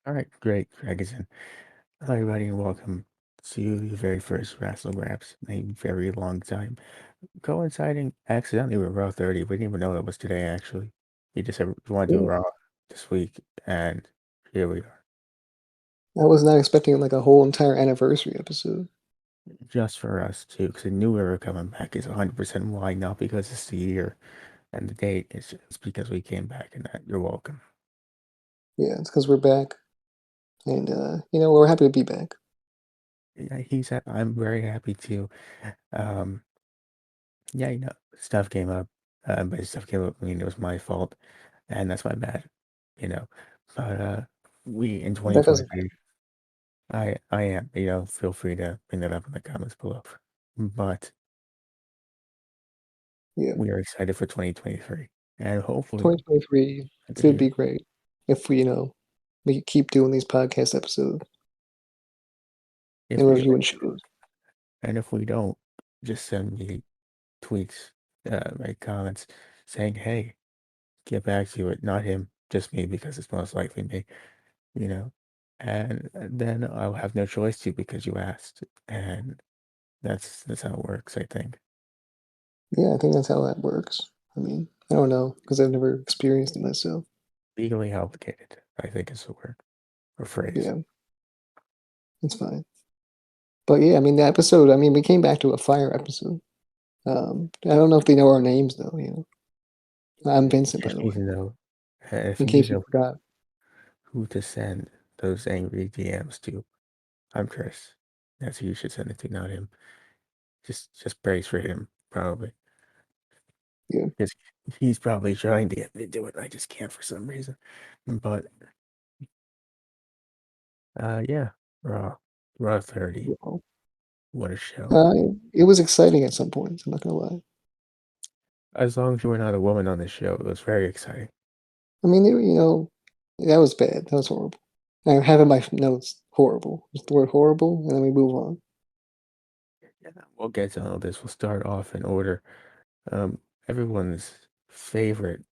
All right, great, Gregson. Hello, everybody, and welcome to the very first Wrassle Graps in a very long time. Coinciding accidentally with Raw 30. We didn't even know that was today, actually. We just said we want to do Yeah, Raw this week, and here we are. I was not expecting like a whole entire anniversary episode. Just for us, too, because I knew we were coming back. It's 100% why, not because it's the year and the date. It's just because we came back, and that you're welcome. Yeah, it's because we're back, and we're happy to be back. Yeah, I'm very happy too. Um, yeah, stuff came up, but stuff came up. I mean, it was my fault, and that's my bad, you know. But we in That doesn't matter. 2023, I am, feel free to bring that up in the comments below. But Yeah, we are excited for 2023, and hopefully 2023 a good should be year. great if we keep doing these podcast episodes If and we do, reviewing shows. and if we don't, just send me tweets, like comments saying, "Hey, get back to it." Not him, just me, because it's most likely me. you know, and then I'll have no choice to because you asked, and that's how it works, I think. Yeah, I think that's how that works. I mean, I don't know because I've never experienced it myself. Legally obligated, I think is the word or phrase. Yeah, it's fine. But yeah, I mean, the episode. I mean, we came back to a fire episode. I don't know if they know our names though. I'm You Vincent, by just the need way, to know if in you need case to you know forgot. who to send those angry DMs to. I'm Chris. That's who you should send it to, not him. Just praise for him, probably. Yeah, Because he's probably trying to get me to do it. I just can't for some reason. But yeah, Raw 30. well, What a show. uh, it was exciting at some points. I'm not gonna lie. As long as you were not a woman on the show, it was very exciting. I mean, that was bad. That was horrible. I have in my notes horrible. Just the word horrible, and then we move on. Yeah, we'll get to all this. We'll start off in order. Um, Everyone's favorite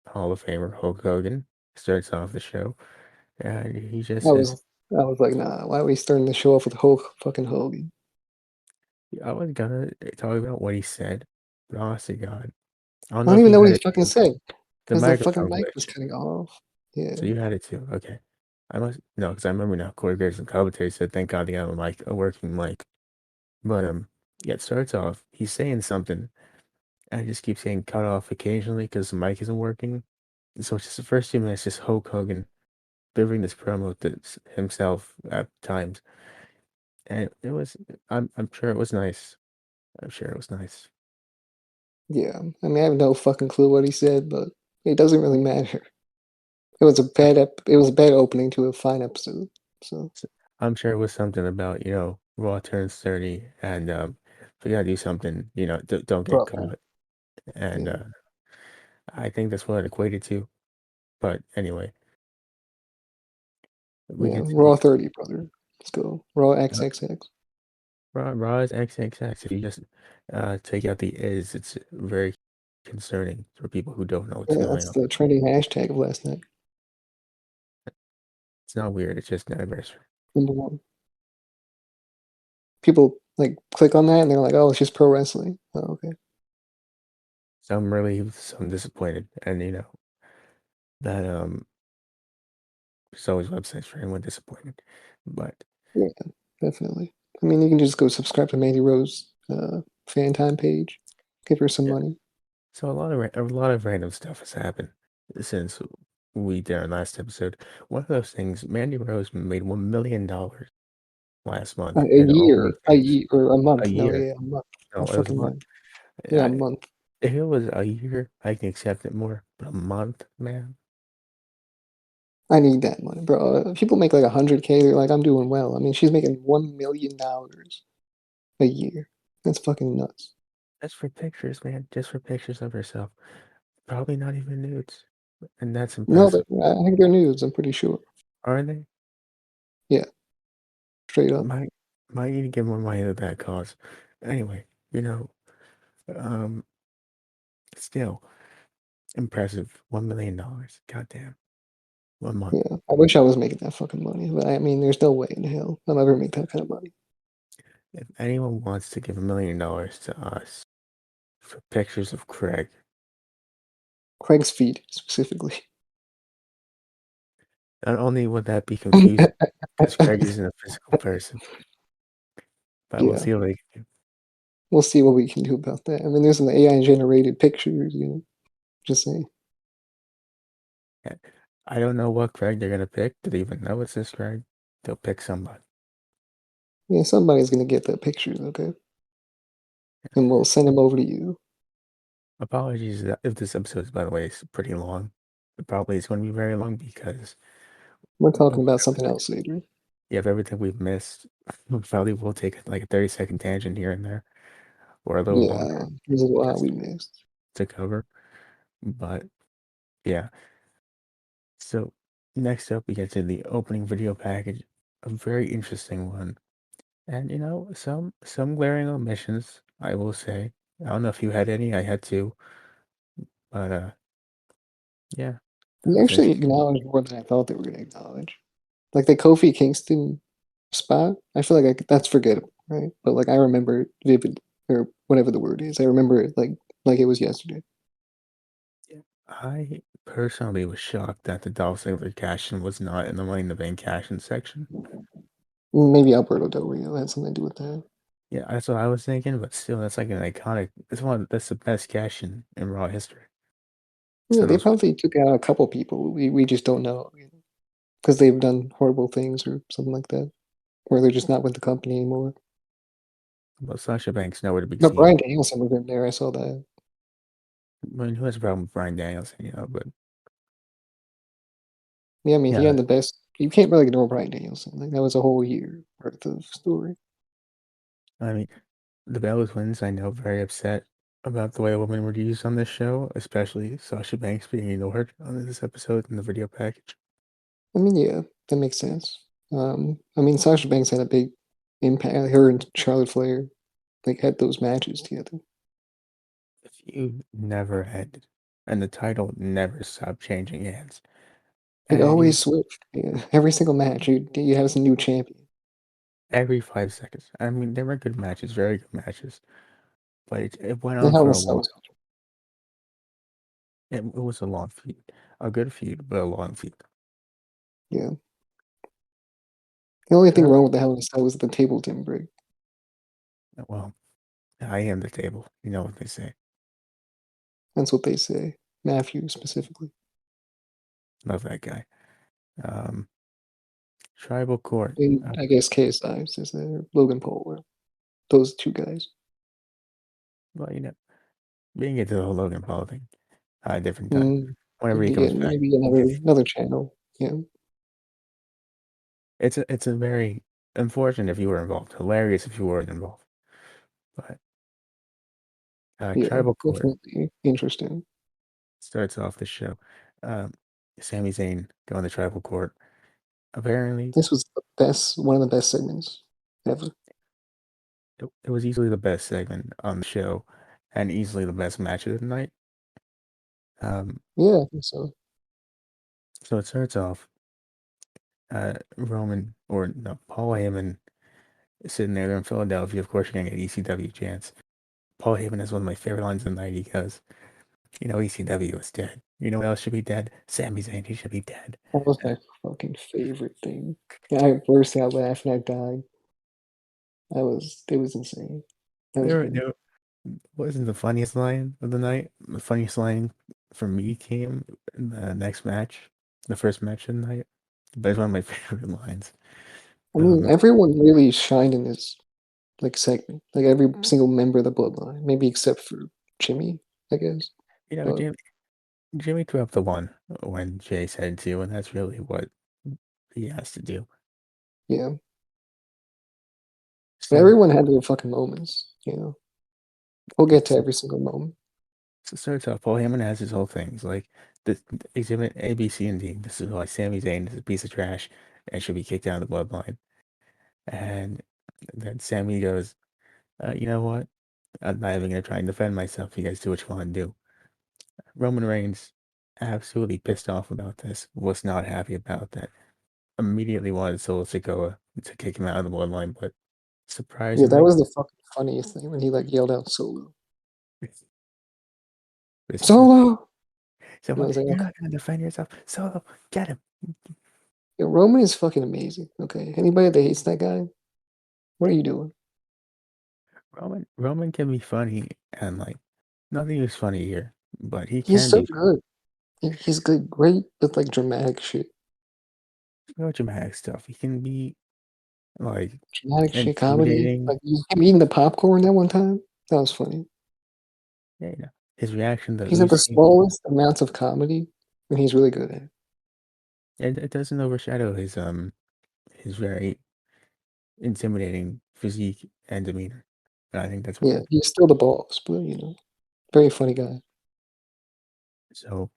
Hall of Famer, Hulk Hogan, starts off the show, and he just I says, was, I was like, nah. Why are we starting the show off with Hulk fucking Hogan? "I was gonna talk about what he said, but honestly, God, I don't I know don't if even you know what had he it fucking too. said The because the fucking microphone mic was glitch, cutting off. Yeah, so you had it too. Okay, I must no, because I remember now. Corey Graves and commentary said, "Thank God they have a working mic." But yeah, it starts off. He's saying something. I just keep saying cut off occasionally because the mic isn't working. So it's just the first 2 minutes, just Hulk Hogan delivering this promo to himself at times, and it was. I'm sure it was nice. I'm sure it was nice. yeah. I mean, I have no fucking clue what he said, but it doesn't really matter. I- It was a bad opening to a fine episode. So I'm sure it was something about Raw turns 30, and if we gotta do something, don't get probably, caught, and yeah, I think that's what it equated to. But anyway, we yeah. get to Raw 30, brother. Let's go. Raw uh, XXX. Raw is XXX. If you just take out the is, it's very concerning for people who don't know what's Yeah, going that's on. the trending hashtag of last night. It's not weird. It's just an anniversary. Number one. People like click on that and they're like, "Oh, it's just pro wrestling." Oh, okay. So I'm disappointed, and that there's always websites for anyone disappointed. But Yeah, definitely. I mean, you can just go subscribe to Mandy Rose fan time page. Give her some yeah, money. so a lot of random stuff has happened since we did our last episode. One of those things, Mandy Rose made $1 million last month A in year, OnlyFans. or a A month. No, year. yeah, a month. A No, it was a fucking month. month. Yeah, a I, month. if it was a year, I can accept it more. But a month, man. I need that money, bro. People make like 100K. They're like, I'm doing well. I mean, she's making $1 million a year. That's fucking nuts. Just for pictures, man. Just for pictures of herself. Probably not even nudes. And that's No, impressive. I think they're nudes. I'm pretty sure. Are they? Yeah, straight up. Might might need to give more money to that cause. Anyway, um, still impressive. $1 million. Goddamn. a month. Yeah, I wish I was making that fucking money, but I mean, there's no way in hell I'll ever make that kind of money. If anyone wants to give $1 million to us for pictures of Craig, Craig's feet specifically. not only would that be confusing because Craig isn't a physical person, but we'll Yeah, see what they can we'll see what we can do about that. I mean, there's some AI generated pictures, you know. Just saying. do. I don't know what Craig they're gonna pick. Do they even know it's this Craig? They'll pick somebody. Yeah, somebody's gonna get that pictures, okay? And we'll send them over to you. Apologies if this episode is, by the way, is pretty long. It probably is going to be very long because We're of talking about something else later. yeah, of everything we've missed. We probably will take like a 30-second tangent here and there, or a little Yeah, longer, there's a lot just we missed. to cover. But yeah, so next up we get to the opening video package, a very interesting one, and some glaring omissions. I will say. I don't know if you had any. I had two, but yeah, that We was actually interesting. acknowledged more than I thought they were gonna acknowledge. Like the Kofi Kingston spot, I feel like that's forgettable, right? But like I remember it vivid or whatever the word is. I remember it like it was yesterday. Yeah. I personally was shocked that the Dolph Ziggler cash-in was not in the Money in the Bank cash-in section. Maybe Alberto Del Rio had something to do with that. Yeah, that's what I was thinking, but still, that's like an iconic. That's the best cash-in in Raw history. Yeah, So they those, probably took out a couple people. We just don't know because they've done horrible things or something like that, or they're just not with the company anymore. well, Sasha Banks nowhere to be But seen. Brian Danielson was in there. I saw that. I mean, who has a problem with Brian Danielson? But Yeah, I mean, he yeah, had the best. You can't really ignore Brian Danielson. Like that was a whole year worth of story. I mean, the Bella Twins. I know very upset about the way women were used on this show, especially Sasha Banks being ignored on this episode in the video package. I mean, yeah, that makes sense. I mean, Sasha Banks had a big impact. Her and Charlotte Flair like had those matches together. The feud never ended, and the title never stopped changing hands. It And always switched. Yeah, every single match, you have some new champion. every 5 seconds. I mean, they were good matches, very good matches, but it went The on Hell in for a a Cell while. was It was a long feud, a good feud, but a long feud. yeah. The only thing Tribal, wrong with the Hell in a Cell was the table didn't break. well, I am the table. You know what they say. That's what they say. Matthew specifically. Love that guy. Um, Tribal Court. And I guess KSI is there. Logan Paul were those two guys. Well, being into the whole Logan Paul thing, different time. Mm, Whenever could he be comes getting back, maybe another channel. Yeah. it's a very unfortunate if you were involved, hilarious if you weren't involved. But Yeah, Tribal Court definitely interesting. starts off the show. Um, Sami Zayn going to Tribal Court. Apparently, This was the best, one of the best segments ever. it was easily the best segment on the show, and easily the best match of the night. Yeah, I think so. So it starts off, Roman or no, Paul Heyman is sitting there. They're in Philadelphia. Of course, you're gonna get ECW chants. Paul Heyman has one of my favorite lines of the night. He goes, ECW is dead. You know what else should be dead? Sami Zayn. He should be dead. That was Uh, my fucking favorite thing. Yeah, I burst out laughing. I died. It was insane. That was great. there wasn't the funniest line of the night. The funniest line for me came in the next match, the first match of the night. But it's one of my favorite lines. I mean, Um, everyone really shined in this like segment. Like every single member of the bloodline, maybe except for Jimmy, I guess. But Jimmy threw up the one when Jay said to, and that's really what he has to do. yeah, but So, everyone had their fucking moments. You know, we'll get to it's, every single moment. so it starts off. Paul Heyman has his whole things like the exhibit A, B, C, and D. This is why Sami Zayn is a piece of trash and should be kicked out of the bloodline. And then Sami goes, you know what? I'm not even gonna try and defend myself. You guys do what you want to do. Roman Reigns absolutely pissed off about this. Was not happy about that. Immediately wanted Solo Sikoa to kick him out of the bloodline, but Yeah, that surprisingly, was the fucking funniest thing when he like yelled out solo. this Solo! so And I what? was like, You're okay. not gonna defend yourself. Solo, get him. Yeah, Roman is fucking amazing. Okay. Anybody that hates that guy, what are you doing? Roman can be funny and like nothing is funny here, but he He's can so be good. He's good, great with like dramatic shit. no dramatic stuff. He can be like Dramatic shit, comedy. intimidating. Like him eating the popcorn that one time. That was funny. Yeah, his reaction to He's at the Ucey, smallest amounts of comedy, and he's really good at it. it doesn't overshadow his very intimidating physique and demeanor. And I think that's Yeah, why. he's still the boss, but very funny guy. So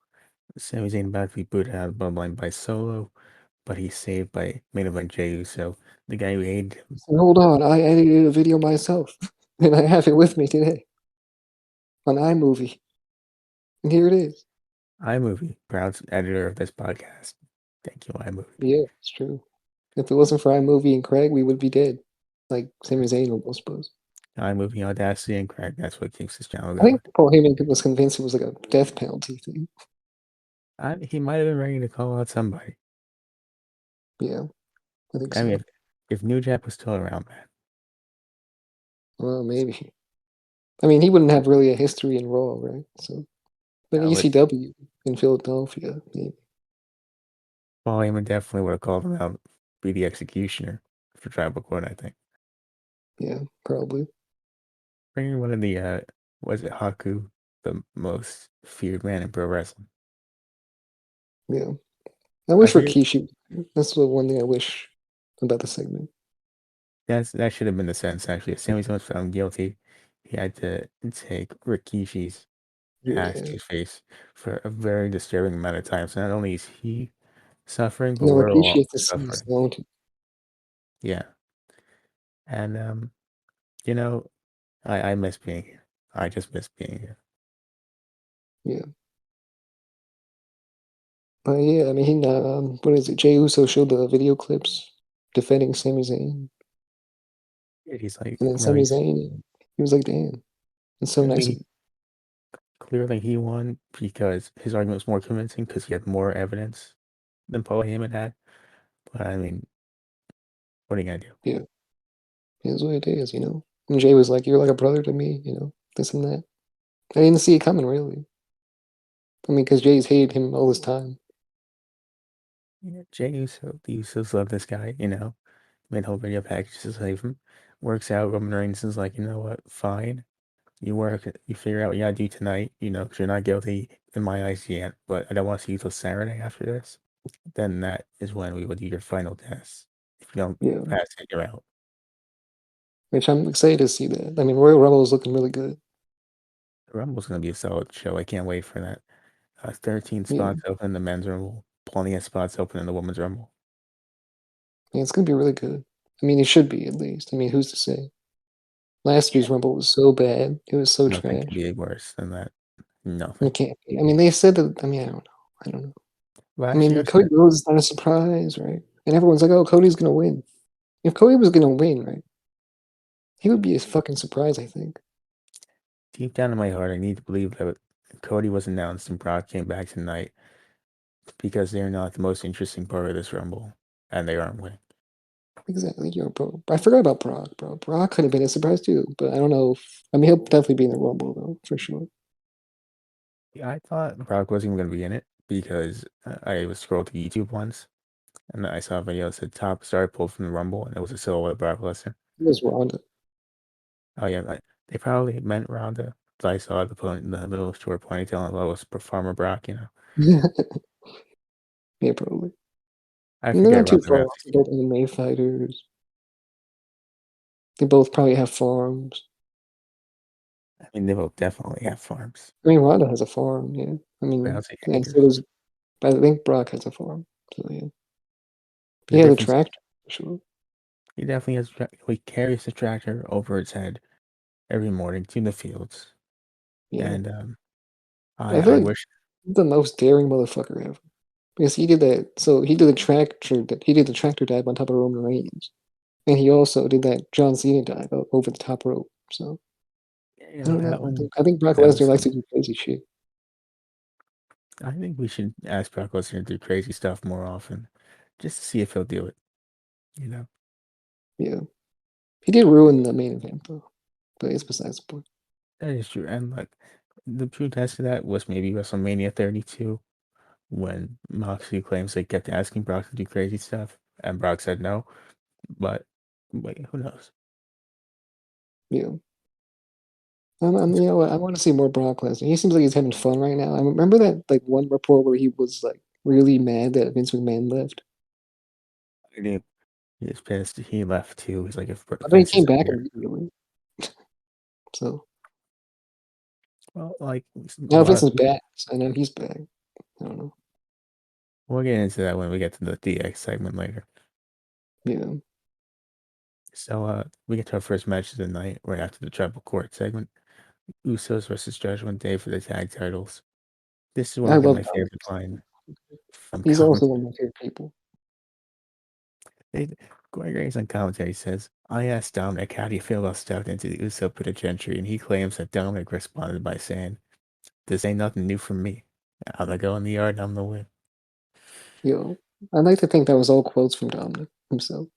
Sami Zayn about to be booted out of the bloodline by Solo, but he's saved by main event Jey Uso, the guy who hated him. So hold on, I edited a video myself, and I have it with me today on iMovie, and here it is. iMovie, proud editor of this podcast. Thank you, iMovie. Yeah, it's true. If it wasn't for iMovie and Craig, we would be dead. Like Sami Zayn almost was. iMovie, Audacity, and Craig. That's what keeps this channel I think going. Paul Heyman was convinced it was like a death penalty thing. He might have been ready to call out somebody. Yeah, I think I mean, so. if New Jack was still around, man, Well, maybe. I mean, he wouldn't have really a history in Raw, right? So, but no, but ECW in Philadelphia, maybe. Paul Heyman definitely would have called him out, be the executioner for Tribal Court, I think. Yeah, probably. Bringing one of the, was it Haku, the most feared man in pro wrestling? Yeah. I I wish forget. Rikishi. That's the one thing I wish about the segment. That should have been the sentence, actually. If Sami Zayn was found guilty, he had to take Rikishi's ass to Yeah. his face for a very disturbing amount of time. So not only is he suffering, but No, we're Rikishi all has to see his suffering. own. Yeah. And, you know, I miss being here. I just miss being here. Yeah. But yeah, I mean, what is it? Jey Uso showed the video clips defending Sami Zayn. He's like, And then Sami Zayn, he was like, damn, it's so nice of clearly, you. clearly he won because his argument was more convincing because he had more evidence than Paul Heyman had. But I mean, what are you gonna do? Yeah, it is what it is. And Jay was like, you're like a brother to me, this and that. I didn't see it coming, really. I mean, because Jay's hated him all this time. Yeah, Jey Uso, the Usos love this guy, made whole video package to save him. Works out. Roman Reigns is like, you know what? Fine. You figure out what you gotta do tonight, because you're not guilty in my eyes yet, but I don't want to see you till Saturday after this. Then that is when we will do your final test. If you don't Yeah, pass it, you're out. which I'm excited to see that. I mean, Royal Rumble is looking really good. The Rumble's gonna be a solid show. I can't wait for that. 13 Yeah, spots open in the men's rumble, plenty of spots open in the women's rumble. yeah, it's gonna be really good. I mean, it should be at least. I mean, who's to say? Last Yeah, year's Rumble was so bad. It was so nothing could trash. be worse than that. Nothing. It can't be. I mean, they said that. I mean, I don't know. I don't know. I Last mean, year's Cody Rhodes is not a surprise, right? And everyone's like, "Oh, Cody's gonna win." If Cody was gonna win, right, he would be a fucking surprise. I think. deep down in my heart, I need to believe that Cody was announced and Brock came back tonight because they're not the most interesting part of this rumble, and they aren't winning. Exactly, bro. I forgot about Brock, bro. Brock could have been a surprise too, but I don't know. I mean, he'll definitely be in the Rumble though, for sure. Yeah, I thought Brock wasn't even going to be in it because I was scrolling through YouTube once and I saw a video that said top star pulled from the Rumble and it was a silhouette of Brock Lesnar. It was Ronda. Oh, yeah, they probably meant Ronda. So I saw the little short ponytail and it was Farmer Brock. Yeah, probably. I And they're forget not too Ronda far off. Rousey's They're name. both MMA fighters. They both probably have farms. I mean, they both definitely have farms. I mean, Ronda has a farm. Yeah. I mean, Rousey and so acres. does. I think Brock has a farm. So yeah. The Yeah, the difference, tractor for sure. he definitely has, he carries the tractor over his head every morning to the fields. Yeah. And I I feel like wish. the most daring motherfucker ever. Because he did that. So he did the tractor. He did the tractor dive on top of Roman Reigns, and he also did that John Cena dive over the top rope. So Yeah, I don't that know. one, I think Brock that was Lesnar likes some. to do crazy shit. I think we should ask Brock Lesnar to do crazy stuff more often, just to see if he'll do it. You know, Yeah, he did ruin the main event though, but it's besides the point. that is true. And like, the true test of that was maybe WrestleMania 32 when Moxley claims they kept asking Brock to do crazy stuff, and Brock said no. But wait, who knows? Yeah. It's, You know what? I want to see more Brock Lesnar. He seems like he's having fun right now. I remember that like one report where he was like really mad that Vince McMahon left. he's pissed. He left too. He's like, if I bet he Vince came isn't back here, immediately. So well, like a now lot Vince of is people. back. So I know he's back. I don't know. We'll get into that when we get to the DX segment later. Yeah. So we get to our first match of the night right after the tribal court segment. Usos versus Judgment Day for the tag titles. This is where I we get love my Dominic. favorite line from He's also commentary. one of my favorite people. They, Corey Graves on commentary says, I asked Dominic, how do you feel about stepping into the Uso penitentiary? And he claims that Dominic responded by saying, this ain't nothing new from me. I'm gonna go in the yard and I'm gonna win. Yo, I like to think that was all quotes from Dominic himself.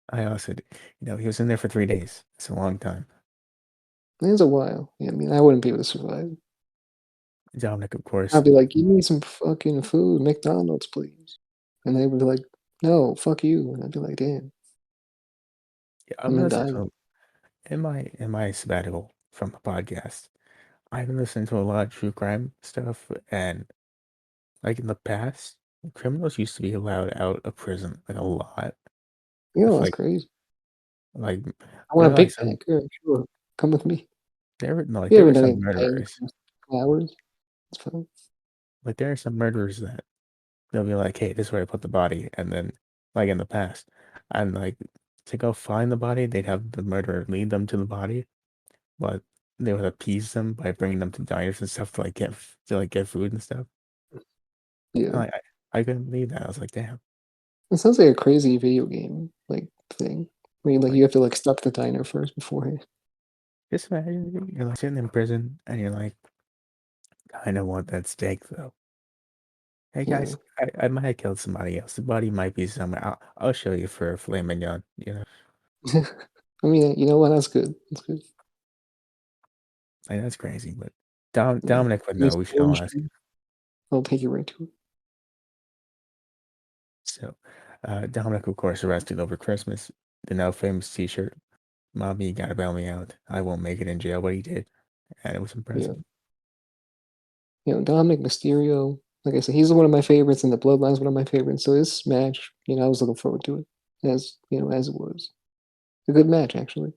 I also, he was in there for 3 days. It's a long time. It's a while. Yeah, I mean, I wouldn't be able to survive. Dominic, of course, I'd be like, give me some fucking food, McDonald's, please. And they would be like, no, fuck you. And I'd be like, damn, yeah, I've I'm been gonna listening die. to in my sabbatical from a podcast. I've been listening to a lot of true crime stuff, and like in the past, criminals used to be allowed out of prison like a lot. You know, If that's crazy. like I want there a are like Big some Mac. Yeah, sure. Come with me. there were no, like We there were haven't done some anything murderers. for hours. It's fine. Like there are some murderers that they'll be like, hey, this is where I put the body, and then like in the past, and like to go find the body, they'd have the murderer lead them to the body, but they would appease them by bringing them to diners and stuff to get food and stuff. Yeah. I couldn't believe that. I was like, damn. It sounds like a crazy video game like thing. I mean, like Like you have to like stop the diner first beforehand. just imagine you're like sitting in prison and you're like, kind of want that steak though. Hey Yeah. guys, I might have killed somebody else. The body might be somewhere. I'll show you for a filet mignon. I mean, you know what? That's good. That's good. Like, that's crazy. But Yeah. Dominic would Give me know. some We should all orange ask. juice. I'll take you right to it. So, Dominic, of course, arrested over Christmas. The now famous T-shirt. Mommy, you gotta bail me out. I won't make it in jail, but he did, and it was Yeah. impressive. Dominic Mysterio, like I said, he's one of my favorites, and the Bloodline's one of my favorites. So this match, I was looking forward to it, as it was. A good match, actually.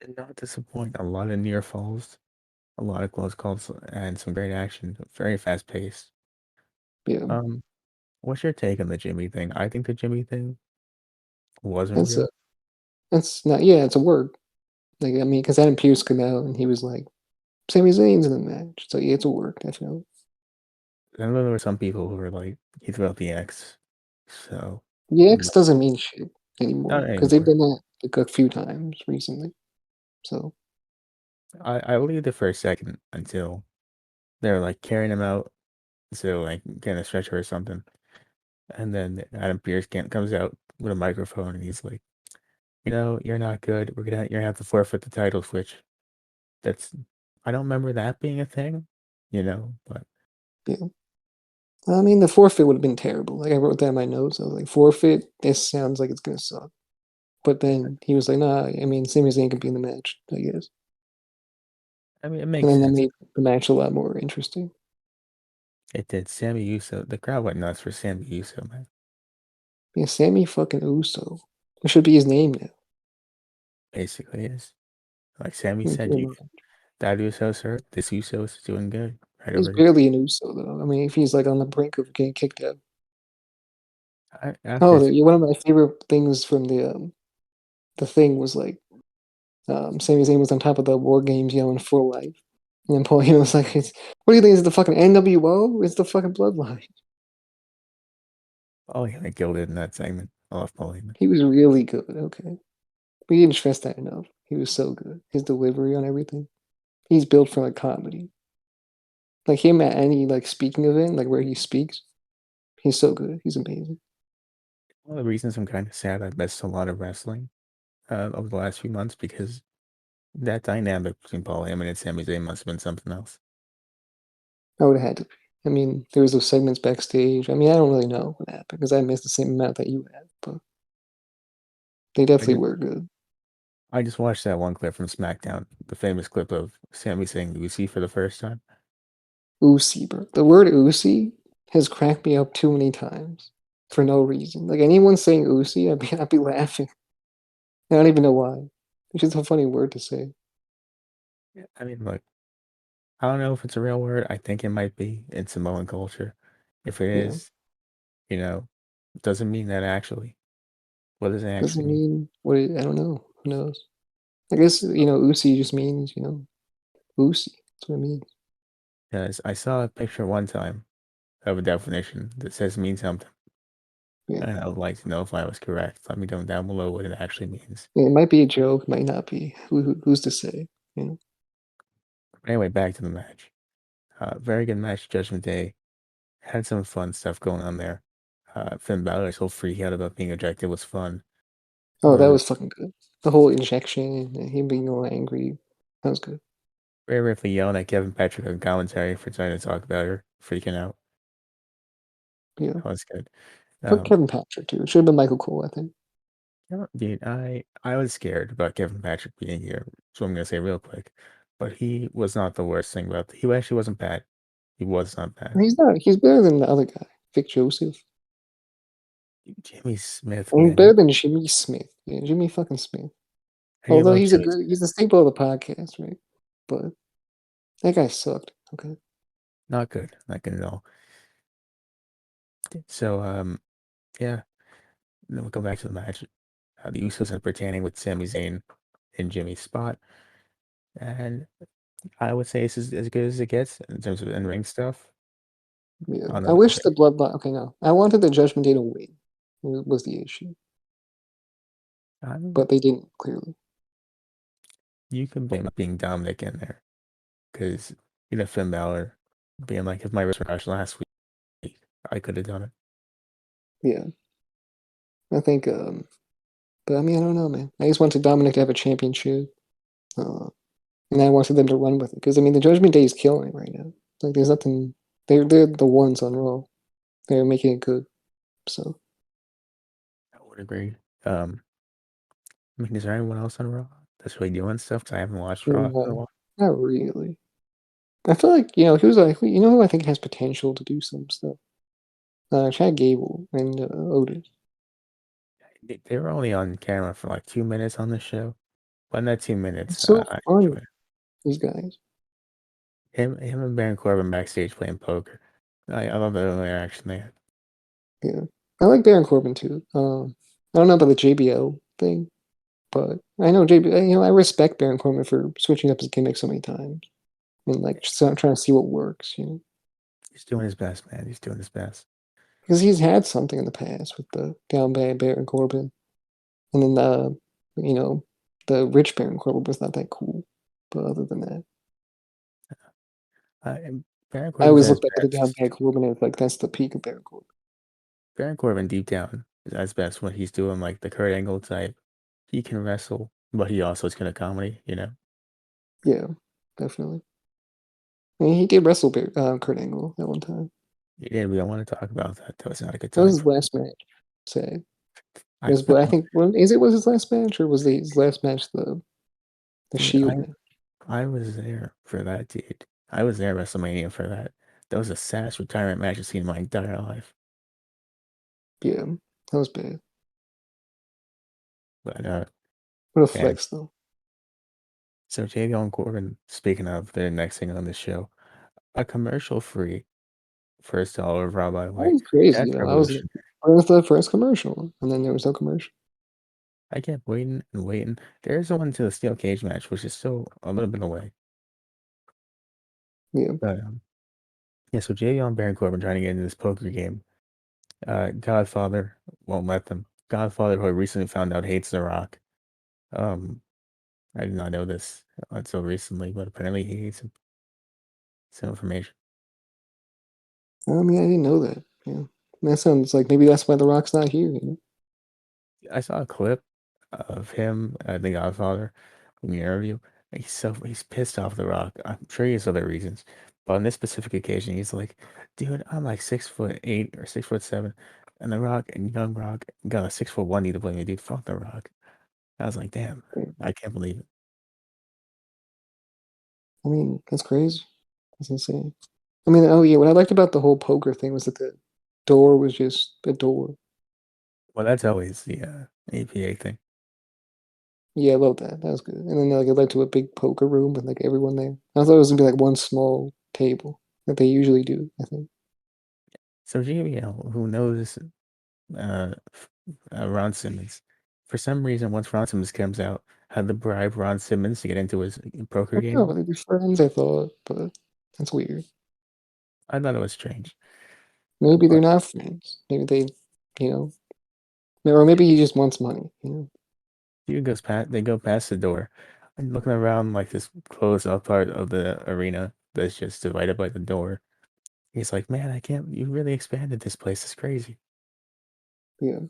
Did not disappoint. A lot of near falls, a lot of close calls, and some great action. Very fast paced. Yeah, Um, what's your take on the Jimmy thing? I think the Jimmy thing wasn't that's a real. that's not yeah, it's a word. Like I mean, because Adam Pearce came out and he was like, Sami Zayn's in the match, so yeah, it's a word, definitely. I know there were some people who were like, he threw out the X, so The X but doesn't mean shit anymore not because they've anymore. done that like a few times recently. So I believed it for a second until they were like carrying him out, so like getting a stretcher or something. And then Adam Pearce comes out with a microphone and he's like, you're not good. You're gonna have to forfeit the title switch. That's I don't remember that being a thing, but yeah, I mean, the forfeit would have been terrible. Like I wrote that in my notes. I was like, forfeit. This sounds like it's gonna suck. But then he was like, nah, I mean, Sami Zayn could be in the match, I guess. I mean it And makes then that sense. made the match a lot more interesting. It did. Sammy Uso, the crowd went nuts for Sammy Uso, man. Yeah, Sammy fucking Uso. It should be his name now. Basically is. Like Sammy Like, said, you you know, that Uso's hurt. This Uso is doing good right he's over here. barely an Uso though. I mean, if he's like on the brink of getting kicked out. After Oh, his one of my favorite things from the thing was like Sami Zayn was on top of the War Games yelling "for life." And then Paul Heyman was like, what do you think is the fucking NWO? It's the fucking bloodline. Oh yeah, they killed it in that segment. I love Paul Heyman. He was really good. Okay. We didn't stress that enough. He was so good. His delivery on everything. He's built for like comedy. Like him at any like speaking event, like where he speaks, he's so good. He's amazing. One of the reasons I'm kind of sad I've missed a lot of wrestling over the last few months because that dynamic between Paul Heyman and Sami Zayn must have been something else. I would have had to. I mean, there was those segments backstage. I mean, I don't really know what happened because I missed the same amount that you had, but they I definitely just, were good. I just watched that one clip from SmackDown, the famous clip of Sami saying Ucey for the first time. Ucey, bro. The word Ucey has cracked me up too many times for no reason. Like anyone saying Ucey, I'd be laughing. I don't even know why. It's just a funny word to say. Yeah, I mean, look, I don't know if it's a real word. I think it might be in Samoan culture. If it Yeah. is, you know, it doesn't mean that actually. What does it Doesn't actually mean? mean what it, I don't know. Who knows? I guess, Ucey just means, Ucey. That's what it means. Because I saw a picture one time of a definition that says mean something, Yeah. and I would like to know if I was correct. Let me know down below what it actually means. Yeah, it might be a joke, it might not be. Who's to say? You know? But anyway, back to the match. Very good match, Judgment Day. Had some fun stuff going on there. Finn Balor's whole freak out about being ejected was fun. Oh, that Rhea was fucking good. The whole injection and him being all angry. That was good. Ripley yelling at Kevin Patrick on commentary for trying to talk about her freaking out. Yeah. That was good. Put Um, Kevin Patrick too. It should have been Michael Cole, I think. dude, I was scared about Kevin Patrick being here, so I'm gonna say real quick. But he was not the worst thing about he actually wasn't bad. He was not bad. He's not. He's better than the other guy, Vic Joseph. Jimmy Smith, And he's man, better than Jimmy Smith. Yeah, Jimmy fucking Smith. you Although love Jimmy he's Smith. a staple of the podcast, right? But that guy sucked. Okay. Not good at all. So, yeah. Then we'll go back to the match. The Usos are pertaining with Sami Zayn in Jimmy's spot, and I would say this is as good as it gets in terms of in-ring stuff. Yeah. On I the, wish the bloodline. Okay, no. I wanted the Judgment Day to win. Was the issue, I but they didn't clearly. you can blame being Dominic in there because Finn Balor being like, if my wrist were crushed last week, I could have done it. Yeah. I think. But I mean, I don't know, man. I just wanted Dominic to have a championship. Uh, and I wanted them to run with it because I mean, the Judgment Day is killing it right now. Like, there's nothing. They're the ones on Raw. They're making it good. So I would agree. Um, I mean, is there anyone else on Raw that's really doing stuff? 'Cause I haven't watched Raw in a no, while. not really. I feel like who's like who I think has potential to do some stuff. Chad Gable and Otis. They were only on camera for like 2 minutes on the show, but in that 2 minutes, It's so I funny, enjoyed it. these guys. Him and Baron Corbin backstage playing poker. I love that little interaction they had. Yeah, I like Baron Corbin too. I don't know about the JBL thing, but I know JB. I respect Baron Corbin for switching up his gimmick so many times and like just trying to see what works. He's doing his best, man. He's doing his best. Because he's had something in the past with the down bad Baron Corbin, and then you know, the rich Baron Corbin was not that cool. But other than that, And Baron I Corbin's always at his look back at the down best. bad Corbin as like that's the peak of Baron Corbin. Baron Corbin deep down is at his best when he's doing like the Kurt Angle type. He can wrestle, but he also is gonna comedy. Yeah, definitely. I mean, he did wrestle Kurt Angle at one time. He did. We don't want to talk about that. That was not a good That was time his for last match. Sad. I But I felt think was his last match or was his last match the dude, Shield match? I was there for that, dude. I was there at WrestleMania for that. That was the saddest retirement match I've seen in my entire life. Yeah, that was bad. But What a man, flex though. so JBL and Corbin, speaking of the next thing on the show, a commercial free first dollar of Raw, by the That way. was crazy. That's I was revolution. where was the first commercial, and then there was no commercial. I kept waiting and waiting. There's one to the steel cage match, which is still a little bit away. Yeah. But yeah, so JV Baron Corbin trying to get into this poker game. Godfather won't let them. Godfather, who I recently found out hates The Rock. Um, I did not know this until recently, but apparently he hates him. Some information. I mean, I didn't know that. Yeah. That sounds like maybe that's why The Rock's not here, you know? I saw a clip of him at The Godfather in the interview. He's pissed off The Rock. I'm sure he has other reasons, but on this specific occasion, he's like, "Dude, I'm like 6'8" or 6'7", and The Rock and Young Rock got a 6'1" need to play me, dude. Fuck The Rock." I was like, "Damn, Yeah. I can't believe it." I mean, that's crazy. That's insane. I mean, oh yeah, what I liked about the whole poker thing was that the door was just a door. Well, that's always the APA thing. Yeah, I love that. That was good. And then like it led to a big poker room with like everyone there. I thought it was gonna be like one small table that they usually do, I think. So JBL, who knows uh, Ron Simmons. For some reason, once Ron Simmons comes out, had to bribe Ron Simmons to get into his poker I don't know, game. they'd be friends, I thought, but that's weird. I thought it was strange. Maybe they're But not friends. Maybe they, you know, or maybe he just wants money, you know. they go past the door and looking around like this closed up part of the arena that's just divided by the door. He's like, "Man, I can't. You really expanded this place. It's crazy." Yeah,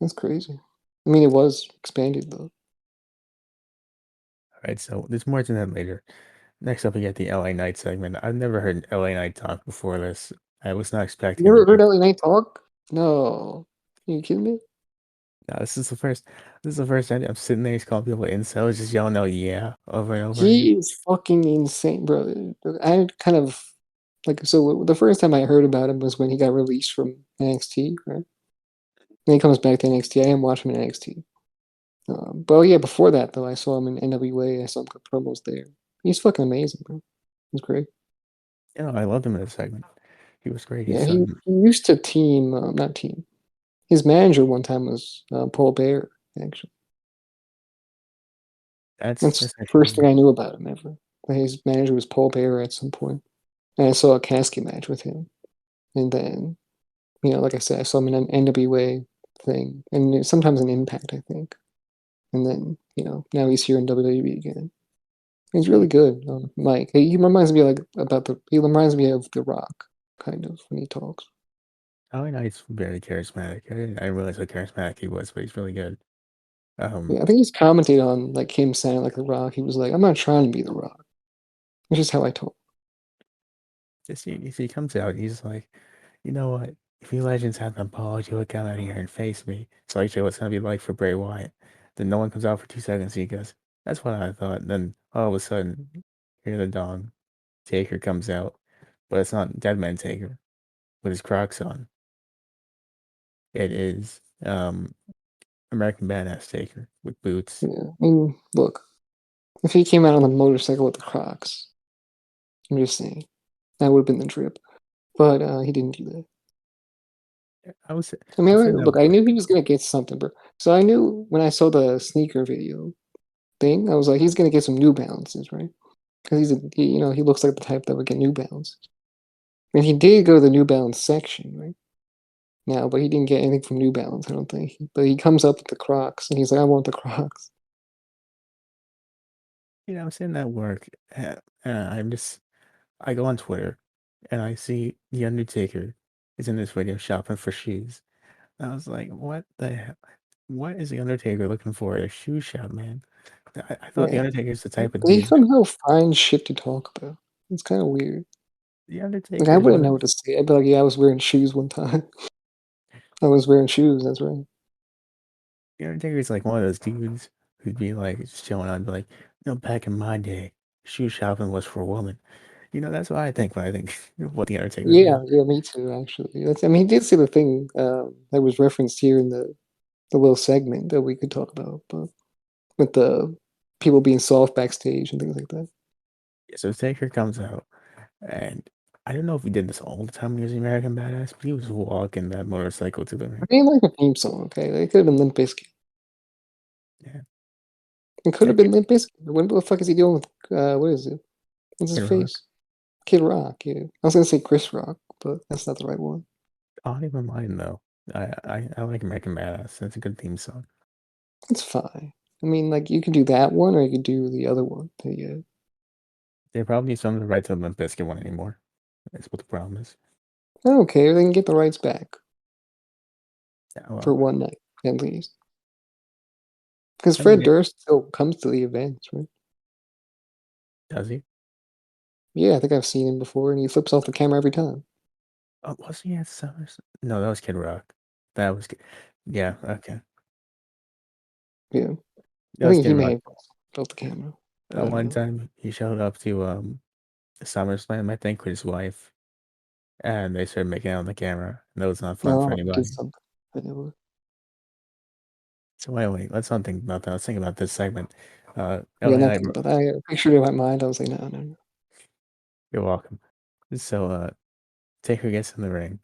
that's crazy. I mean, it was expanded though. All right, so there's more to that later. Next up, we get the LA Knight segment. I've never heard LA Knight talk before this. I was not You expecting him to never heard be. LA Knight talk? No. Are you kidding me? No, this is the first. This is the first time I'm sitting there. He's calling people incels, just yelling out "yeah" over and over again. He is fucking insane, bro. I kind of like so the first time I heard about him was when he got released from NXT, right? Then he comes back to NXT. I am watching him in NXT. But yeah, before that though, I saw him in NWA. I saw him cut promos there. He's fucking amazing, bro. He's great. You know, I loved him in this segment. He was great. Yeah, he used to team, not team. His manager one time was Paul Bear, actually. That's that's the actually first thing I knew about him ever. Like, his manager was Paul Bear at some point. And I saw a casket match with him. And then, like I said, I saw him in an NWA thing. And sometimes an Impact, I think. And then, now he's here in WWE again. He's really good, Mike. He reminds me he reminds me of The Rock, kind of, when he talks. LA Knight's very charismatic. I didn't realize how charismatic he was, but he's really good. Yeah, I think he's commented on like him sounding like The Rock. He was like, "I'm not trying to be The Rock," which is how I talk. If he comes out, he's like, "You know what? If you legends have an apology, he'll come out here and face me. So I show you what's gonna be like for Bray Wyatt." Then no one comes out for 2 seconds. He goes, "That's what I thought." And then all of a sudden, hear the dong. Taker comes out, but it's not Deadman Taker with his Crocs on. It is American Badass Taker with boots. Yeah, I mean, look, if he came out on a motorcycle with the Crocs, I'm just saying that would have been the drip. But he didn't do that. I was I mean, I'll say that look, I one. knew he was gonna get something, bro. So I knew when I saw the sneaker video thing, I was like, he's gonna get some New Balances, right? Because he looks like the type that would get New Balance. And he did go to the New Balance section, right? Now, but he didn't get anything from New Balance, I don't think. But he comes up with the Crocs, and he's like, "I want the Crocs." I'm saying that work. I go on Twitter and I see The Undertaker is in this video shopping for shoes. And I was like, what the hell? What is The Undertaker looking for at a shoe shop, man? I thought The Yeah, Undertaker's the type of they dude. somehow find shit to talk about. It's kind of weird. The Like, Undertaker I is wouldn't one know of what to say. I'd be like, "Yeah, I was wearing shoes one time. I was wearing shoes. That's right." The Undertaker is like one of those dudes who'd be like just chilling out and be like, back in my day, shoe shopping was for women. That's what I think when I think what The Undertaker's Yeah, about. yeah, me too. Actually, I mean, he did say the thing that was referenced here in the little segment that we could talk about, but with the people being soft backstage and things like that. Yeah, so Taker comes out. And I don't know if he did this all the time when he was American Badass, but he was walking that motorcycle to the I ring. mean, like the theme song. Okay, it could have been Limp Bizkit. Yeah. It could have Taker, been Limp Bizkit. What the fuck is he doing with what is it? It's his Kid Rock. face. Kid Rock, yeah. I was gonna say Chris Rock, but that's not the right one. I don't even mind though. I like American Badass. That's a good theme song. It's fine. I mean, like you can do that one, or you could do the other one. Yeah. They probably need someone to write the Limp Bizkit one anymore. That's what the problem is. I don't care. They can get the rights back Yeah, for well, one night at least. Because I mean, Fred Durst still comes to the events, right? does he? Yeah, I think I've seen him before, and he flips off the camera every time. Oh, was he at Summers? No, that was Kid Rock. That was, yeah, okay. Yeah, That I was think Kid he may Rock. have flipped the camera. I don't One know. time he showed up to SummerSlam, I think, with his wife, and they started making out on the camera. And that was not fun for No, he did anybody. something. I never. So anyway, let's not think about that. Let's think about this segment. Yeah, LA Knight, nothing. But I pictured it in my mind. I was like, no, no, no. you're welcome. So Taker gets in the ring,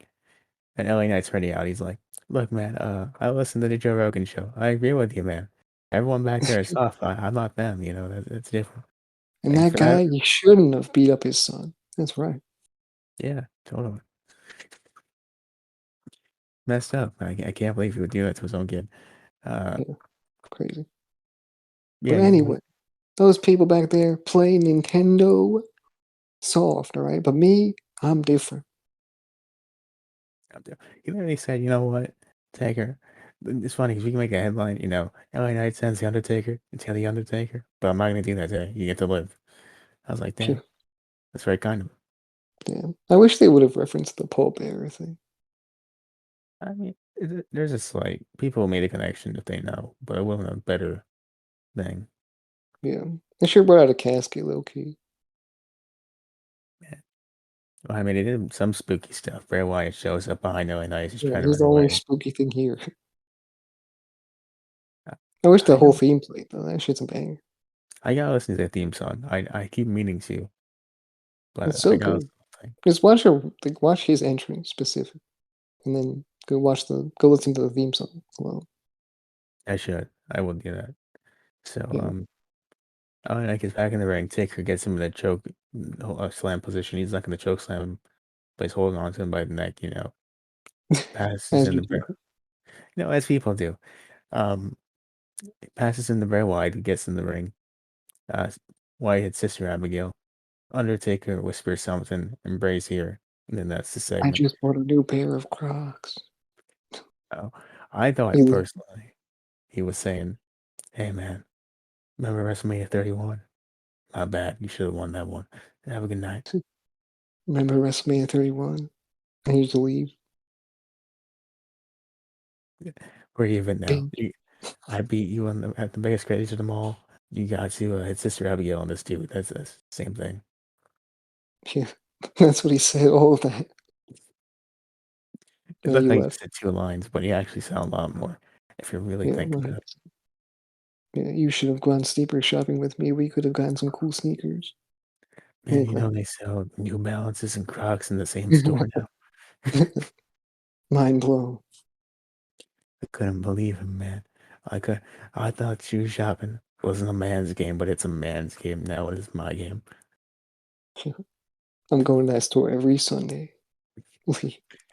and LA Knight's ready out. He's like, "Look, man, I listened to the Joe Rogan show. I agree with you, man. Everyone back there is soft. I'm not them. You know, that's different." And And that for that, guy, he shouldn't have beat up his son. That's right. yeah, totally messed up. I can't believe he would do that to his own kid. Uh, Yeah, crazy. yeah, But you anyway, those people back there play Nintendo soft, all right? But me, I'm different. out there. He literally said, "You know what, Taker? It's funny because we can make a headline. You know, LA Knight sends the Undertaker to tell the Undertaker, but I'm not gonna do that today. You get to live." I was like, Phew, "Damn, that's very kind of him." damn. I wish they would have referenced the Paul Bearer thing. I mean, there's a slight people made a connection if they know, but it wasn't a better thing. Yeah. They sure brought out a casket, low key. Yeah. Well, I mean, it did some spooky stuff. Bray Wyatt shows up behind LA Knight, he's Yeah, trying to he's run the only away. spooky thing here. I I wish the I whole don't. theme played, though. That shit's a banger. I gotta listen to that theme song. I keep meaning to, It's but I so gotta good. listen to the thing. Just watch his entrance specific, and then go listen to the theme song alone. I should. I will do that. So Yeah. LA Knight gets back in the ring. Taker gets him in a choke, slam position. He's not gonna choke slam him, but he's holding on to him by the neck. Passes As in you the do. as people do. Um, passes in the Bray Wyatt, who gets in the ring. Uh, Wyatt hits Sister Abigail. Undertaker whispers something, and Bray's here. And then that's the I segment. just bought a new pair of Crocs. Oh, I He thought was personally he was saying, "Hey man, remember WrestleMania 31? My bad. You should have won that one. Have a good night." remember WrestleMania 31. I used to leave. We're even now. Bing. I beat you at the biggest crazy of them all. You got to hit Sister Abigail on this dude. That's the same thing. Yeah, that's what he said. All of that. It And then looked you like he left. said two lines, but he actually said a lot more. If you really Yeah, think about it. 100%. Yeah, you should have gone sneaker shopping with me. We could have gotten some cool sneakers. Man, Anyway, they sell New Balances and Crocs in the same store now. mind blown. I couldn't believe it, man. I could. I thought shoe shopping wasn't a man's game, but it's a man's game now. It is my game. I'm going to that store every Sunday.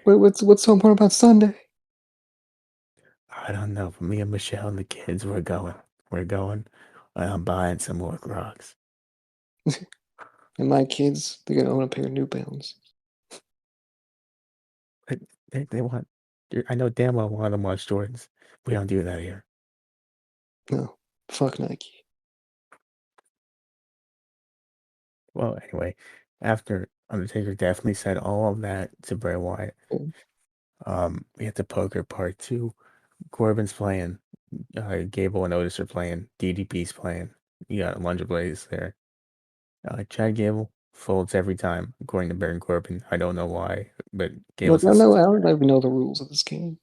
What's so important about Sunday? I don't know. For me and Michelle and the kids, we're going. We're going. And I'm buying some more Crocs. And my kids, they're gonna own a pair of New Balance. But they want. I know damn well one of them wants Jordans. We don't do that here. No, fuck Nike. Well, anyway, after Undertaker definitely said all of that to Bray Wyatt, Yeah. we had the poker part two. Corbin's playing. Gable and Otis are playing. DDP's playing. You got Lunge Blaze there. Chad Gable folds every time, according to Baron Corbin. I don't know why, but Gable Look, says, I don't even know the rules of this game.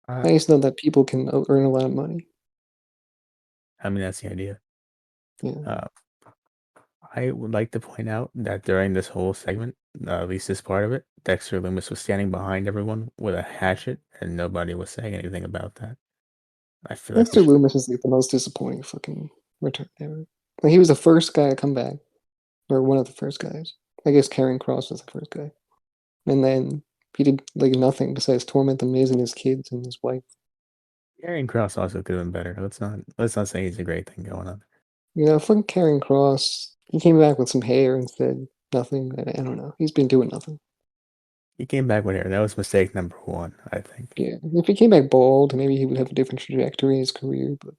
uh, I just know that people can earn a lot of money. I mean, that's the idea. Yeah, Uh, I would like to point out that during this whole segment, at least this part of it, Dexter Loomis was standing behind everyone with a hatchet, and nobody was saying anything about that. I feel like we Dexter should. Loomis is like the most disappointing fucking return ever. Like he was the first guy to come back, or one of the first guys. I guess Karrion Kross was the first guy, and then he did like nothing besides torment the Miz and his kids and his wife. Karrion Kross also could have been better. Let's not say he's a great thing going on. You know, fucking Karrion Kross. He came back with some hair and said nothing. I don't know. He's been doing nothing. He came back with hair. That was mistake number one, I think. Yeah, if he came back bald, maybe he would have a different trajectory in his career. But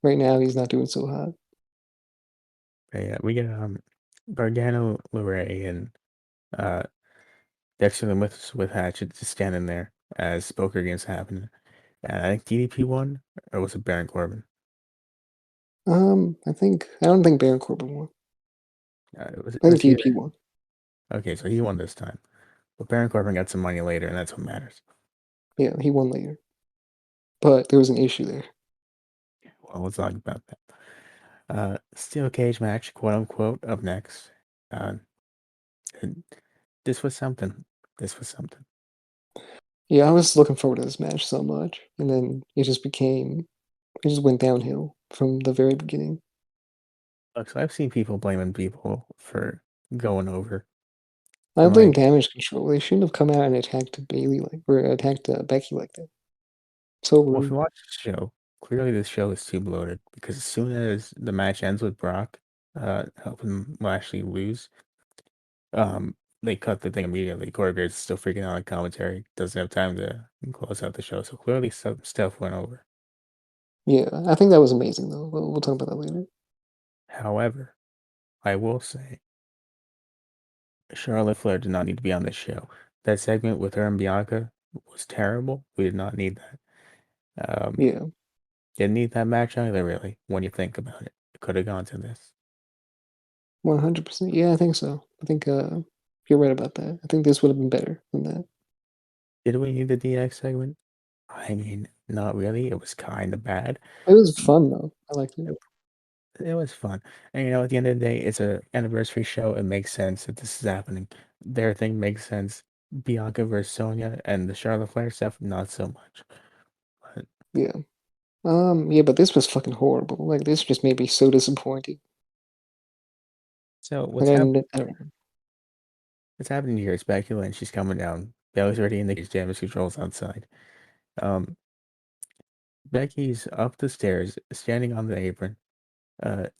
right now, he's not doing so hot. But yeah, we get Gargano, LeRae, and uh Dexter with Hatchet just standing there as poker games happen. And I think DDP won, or was it Baron Corbin? I don't think Baron Corbin won. It I think was either. DDP won. Okay, so he won this time. But Baron Corbin got some money later, and that's what matters. Yeah, he won later. But there was an issue there. Well, let's talk about that. Steel cage match, quote unquote, up next. Uh, and this was something. This was something. Yeah, I was looking forward to this match so much, and then it just went downhill from the very beginning. Look, so I've seen people blaming people for going over. I I'm blame like, Damage Control. They shouldn't have come out and attacked Bailey or attacked Becky like that. So well, if you rude. watch the show, clearly this show is too bloated because as soon as the match ends with Brock helping Lashley lose, they cut the thing immediately. Corey Graves is still freaking out on commentary, doesn't have time to close out the show. So clearly some stuff went over. Yeah, I think that was amazing though. We'll talk about that later. However, I will say Charlotte Flair did not need to be on this show. That segment with her and Bianca was terrible. We did not need that. Yeah, Didn't need that match either, really, when you think about it. It could have gone to this. 100%. Yeah, I think so. I think you're right about that. I think this would have been better than that. Did we need the DX segment? I mean, not really. It was kind of bad. It was fun though. I liked it. It, it was fun. And at the end of the day, it's an anniversary show. It makes sense that this is happening. Their thing makes sense. Bianca versus Sonya and the Charlotte Flair stuff, not so much. But, Yeah. Yeah, but this was fucking horrible. Like this just made me so disappointed. so Like I don't know. what's happening here is Becky Lynch. She's coming down. Bailey's already in the cage. Damage controls outside. Um, Becky's up the stairs, standing on the apron.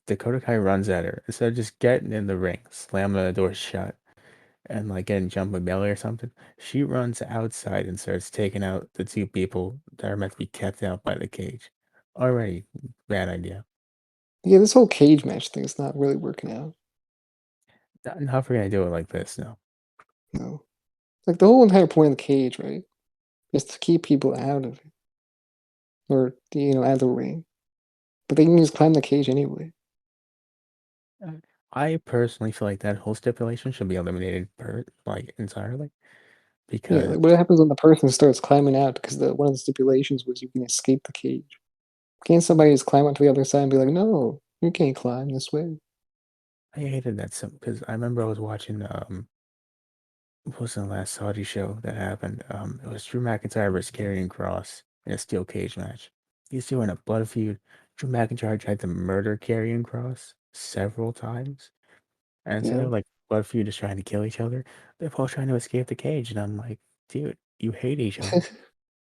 Dakota Kai runs at her. Instead of just getting in the ring, slamming the door shut, and like getting jumped by Bailey or something, she runs outside and starts taking out the two people that are meant to be kept out by the cage. Already, bad idea. Yeah, this whole cage match thing is not really working out. Not if we're gonna do it like this, no. No. Like the whole entire point of the cage, right, is to keep people out of it. Or out of the ring. But they can just climb the cage anyway. Uh, I personally feel like that whole stipulation should be eliminated entirely Yeah, because like what happens when the person starts climbing out because the one of the stipulations was you can escape the cage. Can't somebody just climb onto the other side and be like, no, you can't climb this way? I hated that so because I remember I was watching what was the last Saudi show that happened? It was Drew McIntyre versus Karrion Kross in a steel cage match. He's doing a blood feud. Drew McIntyre tried to murder Karrion Kross several times, and instead Yeah. of like blood feud just trying to kill each other, they're both trying to escape the cage. And I'm like, dude, you hate each other.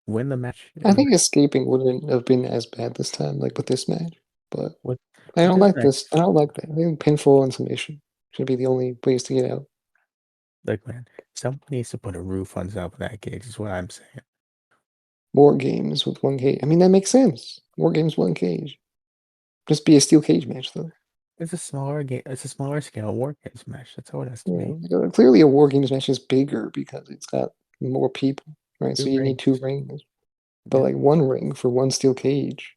Win the match. I think escaping wouldn't have been as bad this time, like with this match. But What I what don't this like match this. I don't like that. I think pinfall and submission should be the only ways to get out. like, man? Someone needs to put a roof on top of that cage. Is what I'm saying. More games with one cage. I mean, that makes sense. More games, one cage. Just be a steel cage match, though. It's a smaller game. It's a smaller scale war games match. That's all it has to Yeah, be. clearly a war games match is bigger because it's got more people, right? So Two you need two rings. rings. But Yeah. like one ring for one steel cage,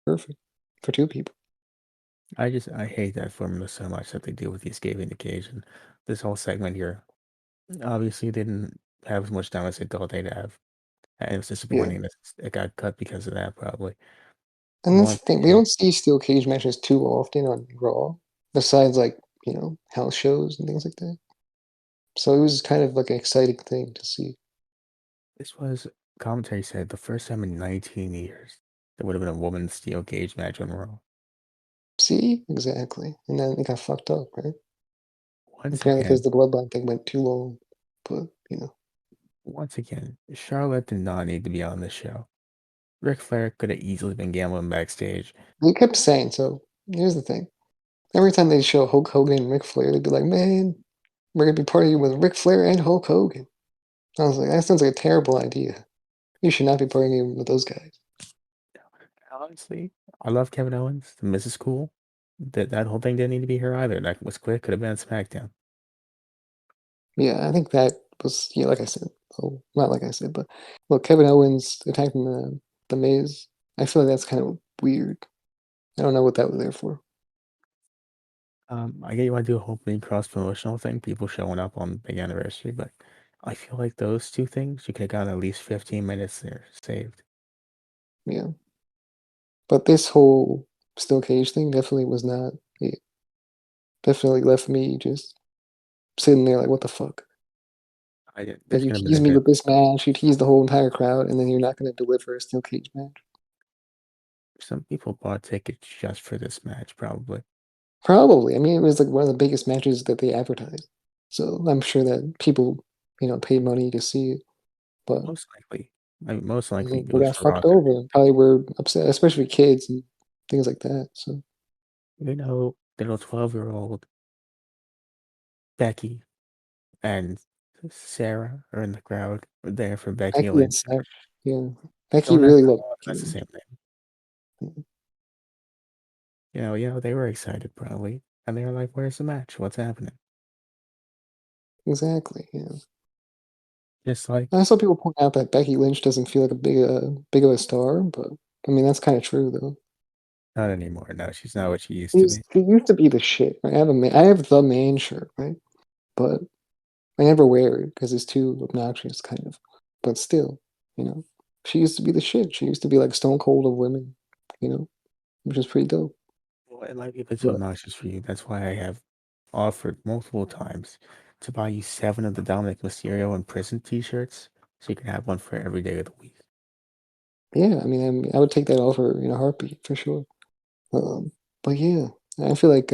perfect for two people. I hate that formula so much that they deal with the escaping the cage and this whole segment here. Obviously, didn't have as much time as they thought they'd have, and it was Yeah. disappointing that it got cut because of that. Probably And that's one the thing, we thing. don't see steel cage matches too often on Raw, besides like, house shows and things like that. So it was kind of like an exciting thing to see. This was commentary said the first time in 19 years there would have been a women's steel cage match on Raw. See? Exactly. And then it got fucked up, right? Once Apparently, because again, the bloodline thing went too long. But once again, Charlotte did not need to be on this show. Ric Flair could have easily been gambling backstage. they kept saying so. Here's the thing: every time they show Hulk Hogan and Ric Flair, they'd be like, "Man, we're gonna be partying with Ric Flair and Hulk Hogan." I was like, "That sounds like a terrible idea. You should not be partying with those guys." Honestly, I love Kevin Owens. The Miz is cool. That whole thing didn't need to be here either. That was quick. Could have been on SmackDown. Yeah, I think that was like I said. Oh, not like I said, but look, Kevin Owens attacking the Miz. I feel like that's kind of weird. I don't know what that was there for. I get you want to do a whole big cross promotional thing, people showing up on big anniversary, but I feel like those two things you could have gotten at least 15 minutes there saved. Yeah, but this whole steel cage thing definitely was not. It definitely left me just sitting there like, what the fuck? Like There's you gonna be a tease me good. with this match, you tease the whole entire crowd, and then you're not going to deliver a steel cage match. Some people bought tickets just for this match, probably. Probably. I mean, it was like one of the biggest matches that they advertised, so I'm sure that people, paid money to see it. But Most likely. I mean, most likely it they was got for Raw fucked over and probably were upset, especially kids and things like that. So The little 12-year-old Becky and Sarah are in the crowd. We're there for Becky Becky and Lynch. Sarah, yeah, Becky Don't ask really how loved often that's the Becky. same name. They were excited probably. And they were like, where's the match? What's happening? Exactly. Yeah. Just like, I saw people point out that Becky Lynch doesn't feel like a big of a star, but I mean that's kind of true though. not anymore. No, she's not what she used to be. She used to be the shit. Right? I have the man shirt, right? But I never wear it because it's too obnoxious, kind of. But still, you know, she used to be the shit. She used to be like Stone Cold of women, you know, which is pretty dope. Well, it might be a bit too But obnoxious for you. That's why I have offered multiple times to buy you 7 of the Dominic Mysterio in prison t-shirts so you can have one for every day of the week. yeah, I would take that offer in a heartbeat for sure. But yeah, I feel like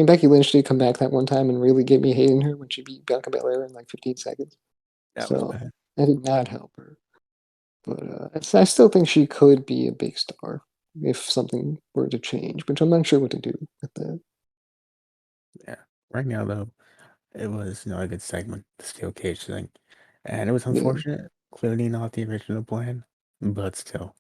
Becky Lynch did come back that one time and really get me hating her when she beat Bianca Belair in like 15 seconds. That was So bad. that did not help her. But I still think she could be a big star if something were to change, which I'm not sure what to do with that. Yeah. Right now, though, it was a good segment, the steel cage thing. And it was Yeah, unfortunate. Clearly not the original plan, but still,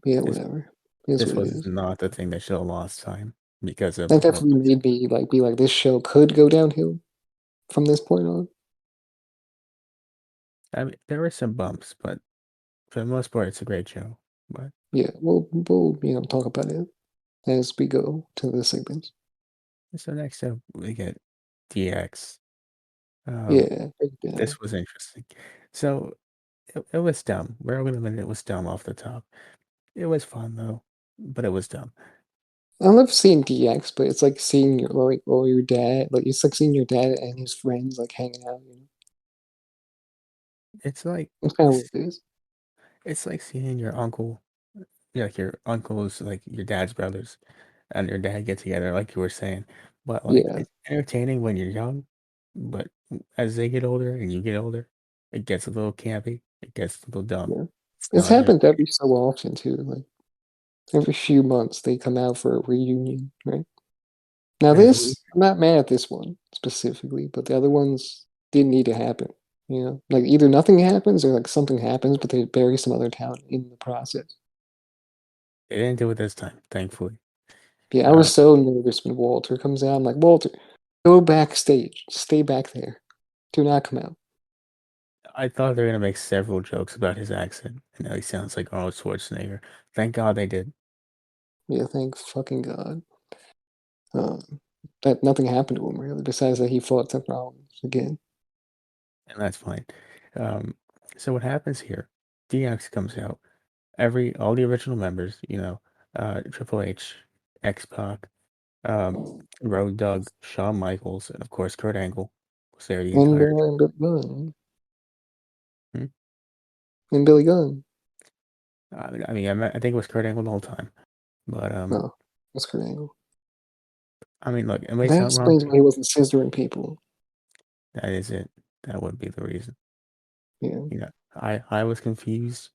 yeah, this whatever. It is this what it was is. not the thing that should have lost time because of That the whole. definitely made me like be like this show could go downhill from this point on. I mean, there were some bumps, but for the most part, it's a great show. But Yeah, we'll talk about it as we go to the segments. so next up, we get DX. Um, Yeah, break it down. this was interesting. So it was dumb. We're all gonna admit it was dumb off the top. It was fun though, but it was dumb. I love seeing DX, but it's like seeing your dad, like it's like seeing your dad and his friends like hanging out. It's like It's kind of what it is. it's like seeing your uncle, like your uncles, like your dad's brothers, and your dad get together, like you were saying. But like Yeah, it's entertaining when you're young, but as they get older and you get older, it gets a little campy. It gets a little dumb. yeah. It's It's not happened entertaining. every so often too. Like every few months they come out for a reunion, right? Now Every week. this, I'm not mad at this one specifically, but the other ones didn't need to happen. Like either nothing happens or like something happens, but they bury some other talent in the process. They didn't do it this time, thankfully. Yeah, I Uh, was so nervous when Walter comes out. I'm like, Walter, go backstage, stay back there, do not come out. I thought they were gonna make several jokes about his accent, and how he sounds like Arnold Schwarzenegger. Thank God they did, Yeah, thank fucking God. Um, that nothing happened to him really, besides that he fought Seth Rollins again. and that's fine. Um, so what happens here? DX comes out. All the original members, Triple H, X Pac, Road Dogg, Shawn Michaels, and of course Kurt Angle was there the entire time. And Billy Gunn. Hmm? And Billy Gunn. I think it was Kurt Angle the whole time, but No, that's Kurt Angle. I mean, look, it may That sound wrong. explains why he wasn't scissoring people. That is it. That would be the reason. Yeah. You know, I was confused.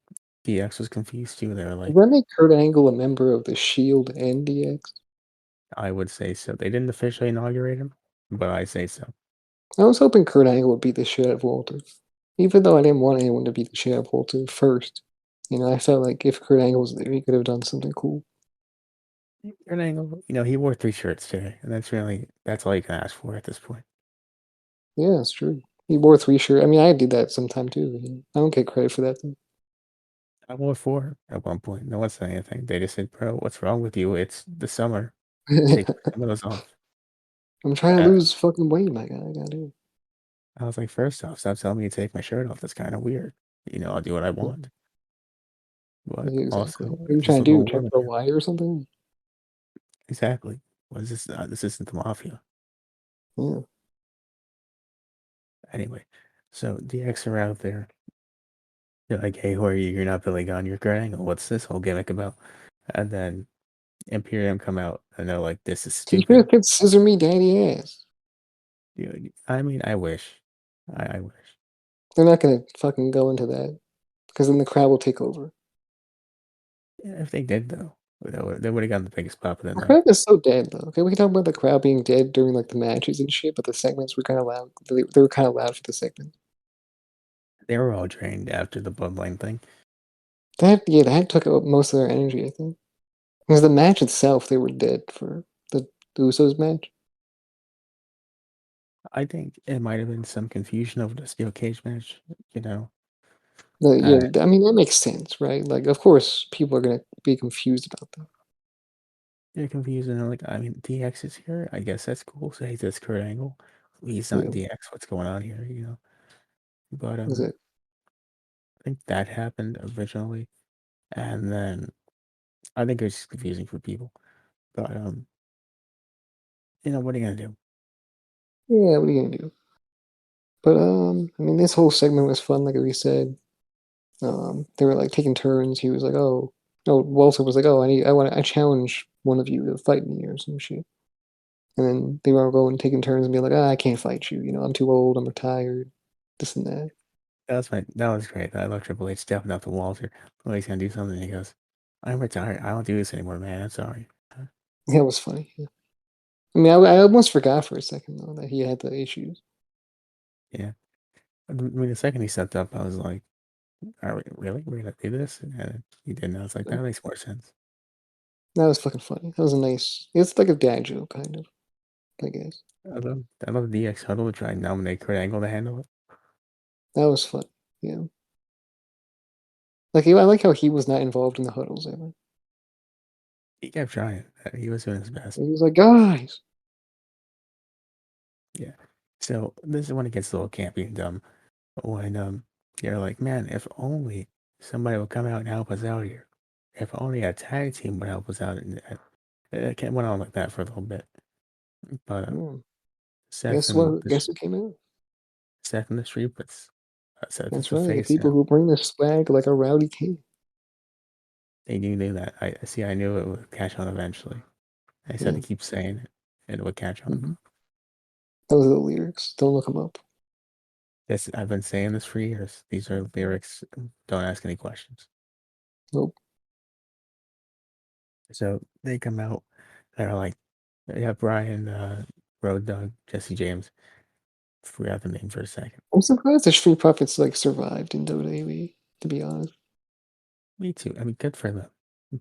DX was confused too. They were Does like, that make Kurt Angle a member of the Shield and DX? I would say so. They didn't officially inaugurate him, but I say so. I was hoping Kurt Angle would beat the shit out of Walter. Even though I didn't want anyone to beat the shit out of Walter first. I felt like if Kurt Angle was there, he could have done something cool. Kurt Angle, he wore 3 shirts today, and that's all you can ask for at this point. Yeah, it's true. He wore 3 shirts. I mean, I did that sometime too. I don't get credit for that though. I wore 4 at one point. No one said anything. They just said, "Bro, what's wrong with you? It's the summer. Take some of those off." I'm trying to Uh, lose fucking weight, my guy. I gotta do I was like, first off, stop telling me to take my shirt off. That's kind of weird. I'll do what I it. want. But Yeah, exactly. also, What are you if there's trying a to do? little Try to woman grow here, wire or something? exactly. What is this? This isn't the mafia. Yeah. Anyway, so DX are out there. They're like, "Hey, who are you? You're not Billy Gunn. You're Kurt Angle. What's this whole gimmick about?" And then Imperium come out and they're like, "This is He should have stupid." said scissor me daddy ass. I mean, I wish. I wish. They're not gonna fucking go into that because then the crowd will take over. Yeah, if they did though, they would have gotten the biggest pop of the The night. crowd is so dead though. Okay, we can talk about the crowd being dead during like the matches and shit, but the segments were kind of loud. They were kind of loud for the segment. They were all drained after the bloodline thing. That took up most of their energy, I think. Because the match itself, they were dead for the Usos match. I think it might have been some confusion over the steel cage match. You know, uh, Yeah, I mean that makes sense, right? Like, of course, people are gonna be confused about that. they're confused and they're like, I mean, DX is here. I guess that's cool. So he's this Kurt Angle. He's not Yeah, DX. What's going on here? But that's it. I think that happened originally, and then I think it was just confusing for people. But what are you gonna do? Yeah, what are you gonna do? But I mean, this whole segment was fun, like we said. They were like taking turns. He was like, "Oh, no." Walter was like, "Oh, I challenge one of you to fight me or some shit." And then they were all going taking turns and being like, I can't fight you. I'm too old. I'm retired. This and that. That was great. I love Triple H stepping up to Walter. Oh, he's gonna do something. He goes, "I'm retired. I don't do this anymore, man. I'm sorry." Yeah, it was funny. Yeah. I mean, I almost forgot for a second though that he had the issues. Yeah. I mean, the second he stepped up, I was like, "Are we really? We're gonna do this?" And he didn't. I was like, Yeah. "That makes more sense." That was fucking funny. That was a nice. It's like a dad joke, kind of. I guess I love DX Huddle to try and nominate Kurt Angle to handle it. that was fun. Yeah, like I like how he was not involved in the huddles ever. He kept trying. He was doing his best. He was like, guys. Yeah. So this is when it gets a little campy and dumb. When you're like, man, if only somebody would come out and help us out here. If only a tag team would help us out. And it went on like that for a little bit. But Yeah. Seth Guess and what? Guess who came out? Seth and the Street, but Seth is That's the right. The face people now. who bring the swag like a rowdy king. They knew that. I see. I knew it would catch on eventually. I just had Yeah. to keep saying it, and it would catch on. Hmm. Those are the lyrics. Don't look them up. I've been saying this for years. These are lyrics. Don't ask any questions. Nope. So they come out. They're like, yeah, Brian, Road Dog, Jesse James. Forgot the name for a second. I'm surprised the Street Profits like survived in WWE. To be honest. Me too. I mean, good for them.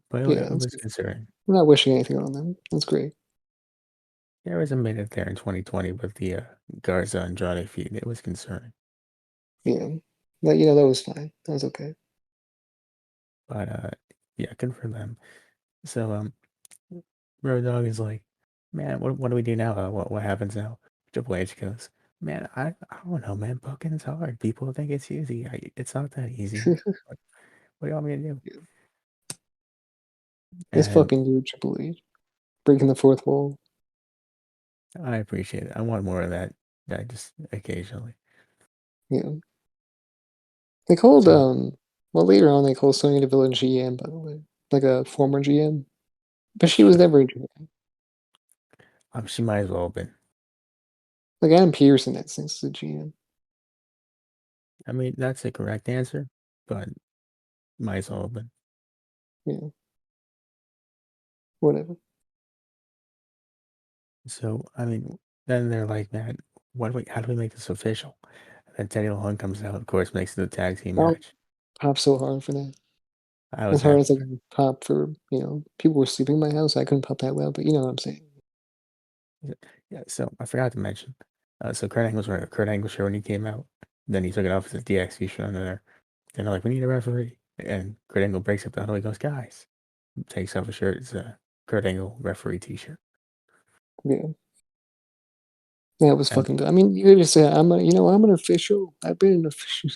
But Yeah, it that's was good. concerning. I'm not wishing anything on them. That's great. There was a minute there in 2020 with the Garza Andrade feud. It was concerning. Yeah. That was fine. That was okay. But yeah, good for them. So Road Dog is like, man, what do we do now? What happens now? Triple H goes, man, I don't know, man. Booking is hard. People think it's easy. It's not that easy. What do you want me to do? This And fucking dude, Triple H, breaking the fourth wall. I appreciate it. I want more of that. That just occasionally. Yeah. They called So well later on they called Sonya Deville a GM, by the way. Like a former GM. But she was never a GM. She might as well have been. Like Adam Pearce in that sense is a GM. I mean, that's the correct answer, but might as well have been. Yeah, whatever. So, I mean, then they're like, man, how do we make this official? And then Teddy Long comes out, of course, makes it a tag team I'll match. pop so hard for that. I As was hard happy. as I can pop for, people were sleeping in my house. I couldn't pop that loud, but you know what I'm saying. Yeah, so I forgot to mention. So Kurt Angle was wearing a Kurt Angle shirt when he came out. Then he took it off as a DXT shirt under there. Then they're like, we need a referee. And Kurt Angle breaks up the huddle. He goes, guys, takes off his shirt. It's a Kurt Angle referee t-shirt. Yeah, that was And fucking good. I mean, you could just say, I'm an official. I've been an official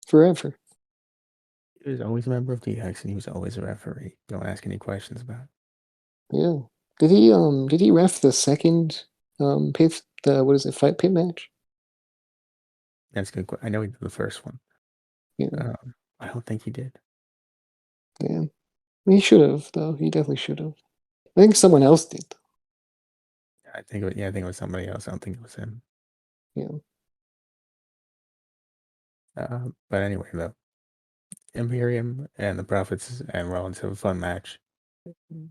forever. he was always a member of DX and he was always a referee. Don't ask any questions about it. Yeah. Did he ref the second pit what is it, fight pit match? That's good. I know he did the first one. Yeah. I don't think he did. Yeah. He should have, though. He definitely should have. I think someone else did, though. I think it was somebody else. I don't think it was him. Yeah. But anyway, though, Imperium and the Prophets and Rollins have a fun match.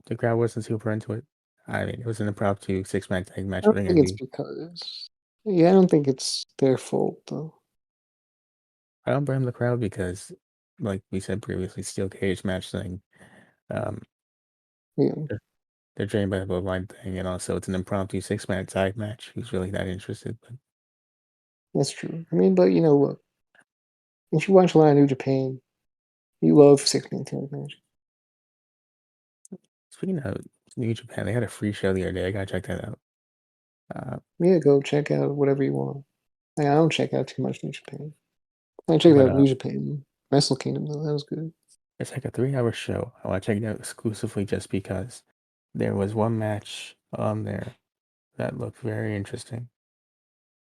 The crowd wasn't super into it. I mean, it was an impromptu six-man tag I match. don't What are you think gonna it's do? because yeah, I don't think it's their fault though. I don't blame the crowd because, like we said previously, steel cage match thing. Um, Yeah, they're drained by the bloodline thing, and also it's an impromptu six-man tag match. Who's really that interested? But that's true. I mean, but look, if you watch a lot of New Japan, you love six-man tag match. speaking of New Japan, they had a free show the other day. I gotta check that out. Uh, Yeah, go check out whatever you want. I don't check out too much New Japan. I checked but out New Japan Wrestle Kingdom though. That was good. it's like a 3-hour show. I want to check it out exclusively just because there was one match on there that looked very interesting.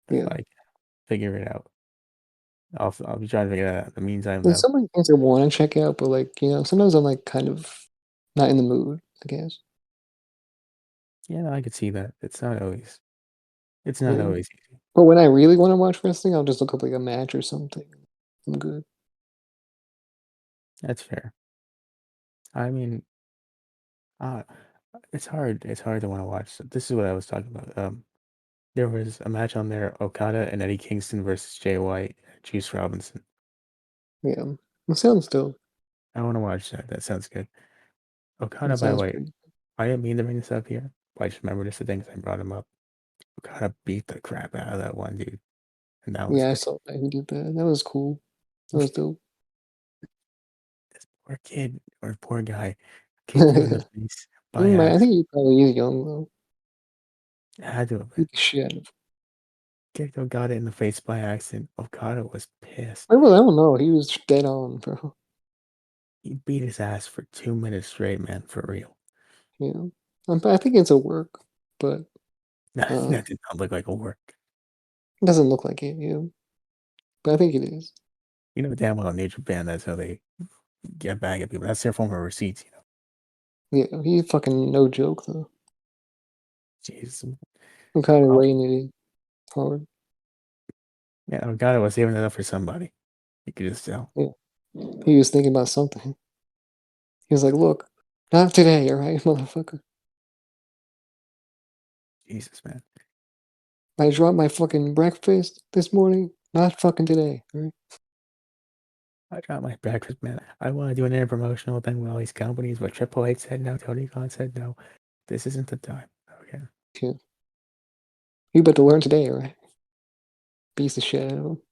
If Yeah, I can figure it out, I'll be trying to figure that out. In the meantime, there's though, so many things I want to check out, but sometimes I'm like kind of not in the mood. I guess. yeah, no, I could see that. It's not Yeah, always easy. but when I really want to watch wrestling, I'll just look up like a match or something. I'm good. That's fair. I mean, uh, it's hard. It's hard to want to watch. This is what I was talking about. There was a match on there: Okada and Eddie Kingston versus Jay White, Juice Robinson. Yeah, it sounds dope. I want to watch that. That sounds good. It Okada, by the sounds way, pretty. I didn't mean to bring this up here, but I just remembered this thing 'cause I brought him up. Okada beat the crap out of that one dude, and that was Yeah, I big. saw that he did that. That was cool. That was dope. This poor kid or poor guy kicked him in the face by I accident. think he probably is young though. Had to have been. Beat the shit out of him. Kicked Okada in the face by accident. Okada was pissed. I don't know. He was dead on, bro. He beat his ass for 2 minutes straight, man, for real. You know, I think it's a work, but That did not look like a work. it doesn't look like it. But I think it is. You know damn well in New Japan, that's how they get back at people. That's their form of receipts, you know. Yeah, he's fucking no joke though. Jesus. I'm kind of Well, laying it in hard. yeah, Okada was saving it up for somebody. You could just tell. Yeah, he was thinking about something. He was like, "Look, not today, all right, motherfucker. Jesus, man. I dropped my fucking breakfast this morning. Not fucking today, all right." I got my breakfast, man. I want to do an interpromotional thing with all these companies, but Triple H said no, Tony Khan said no. This isn't the time. Okay. Yeah. You about to learn today, all right? Beats the shit out of him.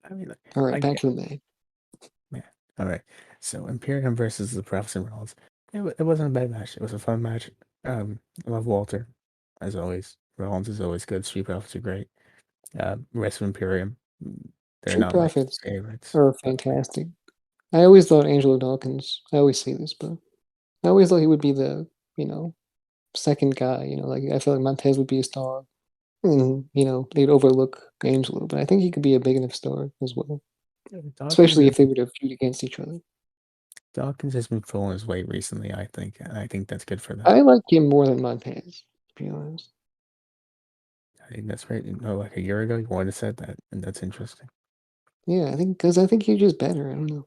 I mean, like, All right, I back get to the man. man. All right. So Imperium versus the Professor Rollins. It wasn't a bad match. It was a fun match. I love Walter, as always. Rollins is always good. Street Profits are great. Rest of Imperium, they're Street not my Profits favorites. are fantastic. I always thought Angelo Dawkins, I always say this, but I always thought he would be the, you know, second guy. Like I feel like Montez would be a star. And, they'd overlook Angelo, but I think he could be a big enough star as well. Dawkins Especially has if they were to feud against each other. Dawkins has been pulling his weight recently, I think, and I think that's good for them. I like him more than Montez. to be honest. I think that's right. Like a year ago, you wanted to said that, and that's interesting. Yeah, I think because I think he's just better. I don't know.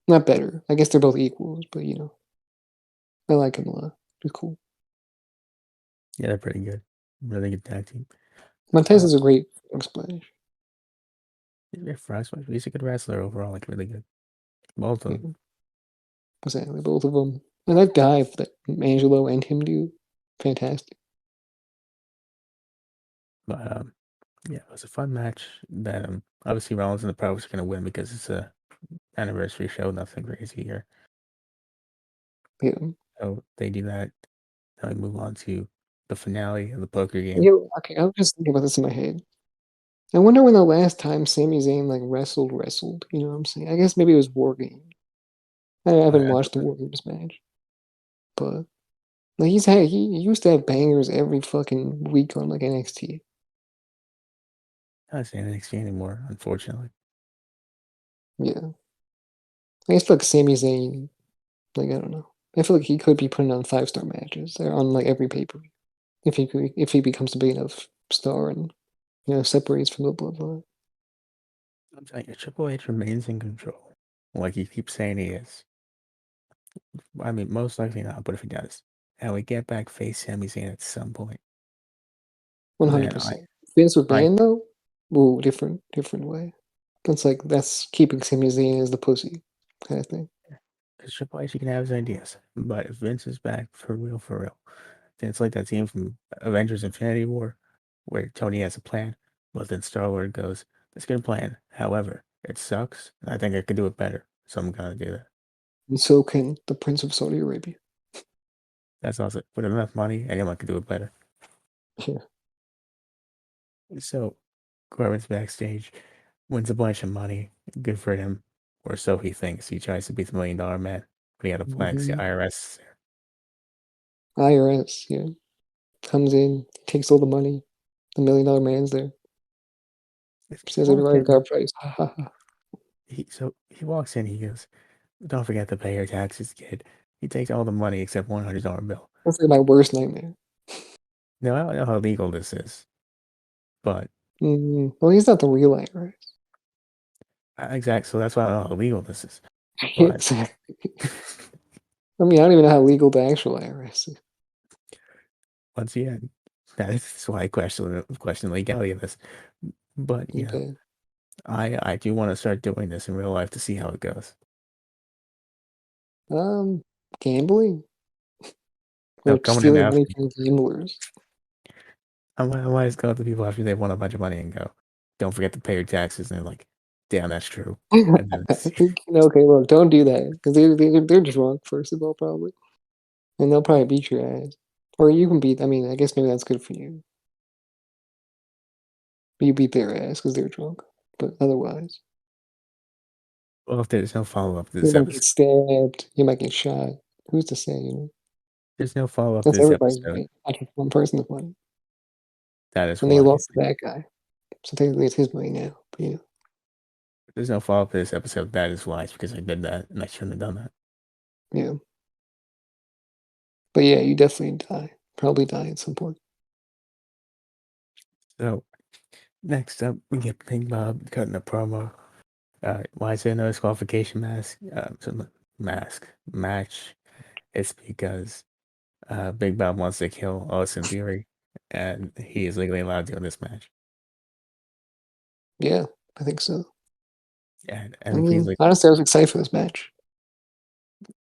Not better. I guess they're both equals, but I like him a lot. He's cool. Yeah, they're pretty good. Really good tag team. Montez is a great splash. He's a good wrestler overall, like really good. Both of them. Yeah, exactly. Both of them. And that dive that Angelo and him do, fantastic. But yeah, it was a fun match. That obviously Rollins and the Pros are gonna win because it's a anniversary show. Nothing crazy here. Yeah. So they do that. Now we move on to the finale of the poker game. Okay, I was just thinking about this in my head. I wonder when the last time Sami Zayn like wrestled. You know what I'm saying? I guess maybe it was War Games. I I, haven't I, watched the War Games match, but like he used to have bangers every fucking week on like NXT. I'm not saying NXT anymore, unfortunately. Yeah, I guess like Sami Zayn, like I don't know. I feel like he could be putting on 5-star matches on like every paper if he becomes a big enough star and separates from the bloodline. I'm telling you, Triple H remains in control. Like he keeps saying he is. I mean, most likely not, but if he does, and we get back face Sami Zayn at some point, then 100%. Vince I, McMahon though, ooh, different way. That's keeping Sami Zayn as the pussy kind of thing. because Triple H he can have his ideas, but if Vince is back for real, then it's like that scene from Avengers: Infinity War, where Tony has a plan, but then Star Lord goes, "That's a good plan. However, it sucks, and I think I could do it better, so I'm gonna do that." And so can the Prince of Saudi Arabia. That's also with enough money, anyone could do it better. Yeah. So Corbin's backstage, wins a bunch of money. Good for him. Or so he thinks. He tries to be the $1 million man, but he had a plan 'cause the Hmm. IRS is there. IRS, yeah, comes in, takes all the money. The $1 million man's there. He Says walks everybody's got in. a price. Ha ha ha. He walks in. He goes, "Don't forget to pay your taxes, kid." He takes all the money except $100 bill. That's like my worst nightmare. Now I don't know how legal this is, but Well, he's not the real IRS. exactly. So that's why I don't know how legal this is. But Exactly. I mean, I don't even know how legal the actual IRS is. once again, that is why I question the legality of this. But Okay. I do want to start doing this in real life to see how it goes. Um, Gambling No, or coming in stealing after money from gamblers. I might just go up to people after they've won a bunch of money and go, "Don't forget to pay your taxes." And they're like, "Damn, that's true." And then it's, Okay, look, don't do that because they're drunk first of all, probably, and they'll probably beat your ass, or you can beat. I mean, I guess maybe that's good for you. You beat their ass because they're drunk, but otherwise, well, if there's no follow up to you this might get episode, stabbed. You might get shot. Who's to say? there's no follow up to That's this everybody's episode. money, not just one person's money. That is And they why lost to that guy, so technically it's his money now. But there's no follow up to this episode. That is why it's because I did that and I shouldn't have done that. yeah. But yeah, you definitely die. Probably die at some point. So next up, we get Big Bob cutting a promo. Why is there no disqualification mask match? It's because Big Bob wants to kill Austin Theory, and he is legally allowed to in this match. Yeah, I think so. And I MVP's mean, like, honestly, I was excited for this match.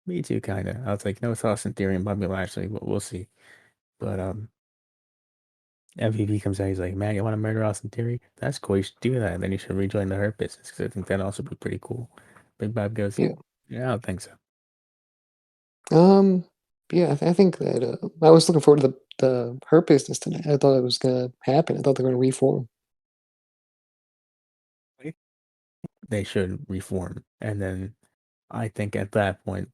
me too, kind of. I was like, no, it's Austin Theory and Bobby Lashley, but we'll see. But MVP comes out, he's like, man, you want to murder Austin Theory? That's cool. You should do that. And then you should rejoin the Hurt Business because I think that'd also be pretty cool. Big Bob goes, Yeah. yeah, I don't think so. Um. Yeah, I think that I was looking forward to the her business tonight. I thought it was gonna happen. I thought they were gonna reform. They should reform. And then I think at that point,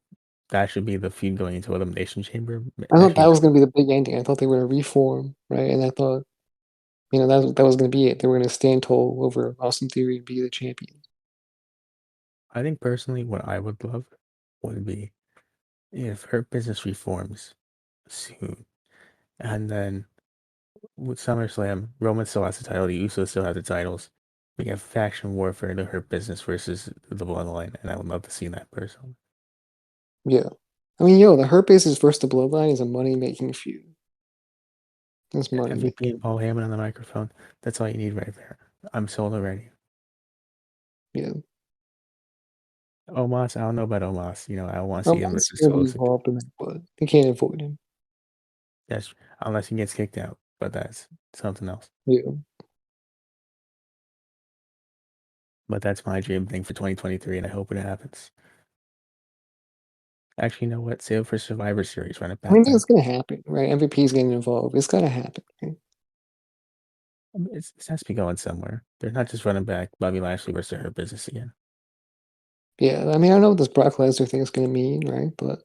that should be the feud going into Elimination Chamber. I thought Actually, that was gonna be the big ending. I thought they were gonna reform, right? And I thought, that was gonna be it. They were gonna stand tall over Austin Theory and be the champion. I think personally, what I would love would be if Hurt Business reforms soon. And then with SummerSlam, Roman still has the title, the Usos still have the titles. We have faction warfare to Hurt Business versus the Bloodline, and I would love to see that personally. Yeah. I mean, yo, the Hurt Business versus the Bloodline is a money-making feud. That's money MVP making. and Paul Heyman on the microphone. That's all you need right there. I'm sold already. Yeah. Omos, I don't know about Omos. I want to see him Unless versus he's gonna be Sosa. involved in that, but you can't avoid him. Yes, unless he gets kicked out, but that's something else. Yeah. But that's my dream thing for 2023, and I hope it happens. Actually, you know what? Save it for Survivor Series. Run it I mean, back then. that's gonna happen, right? MVP's getting involved. It's gotta happen, right? I mean, it has to be going somewhere. They're not just running back Bobby Lashley versus Her Business again. Yeah, I mean, I don't know what this Brock Lesnar thing is gonna mean, right? But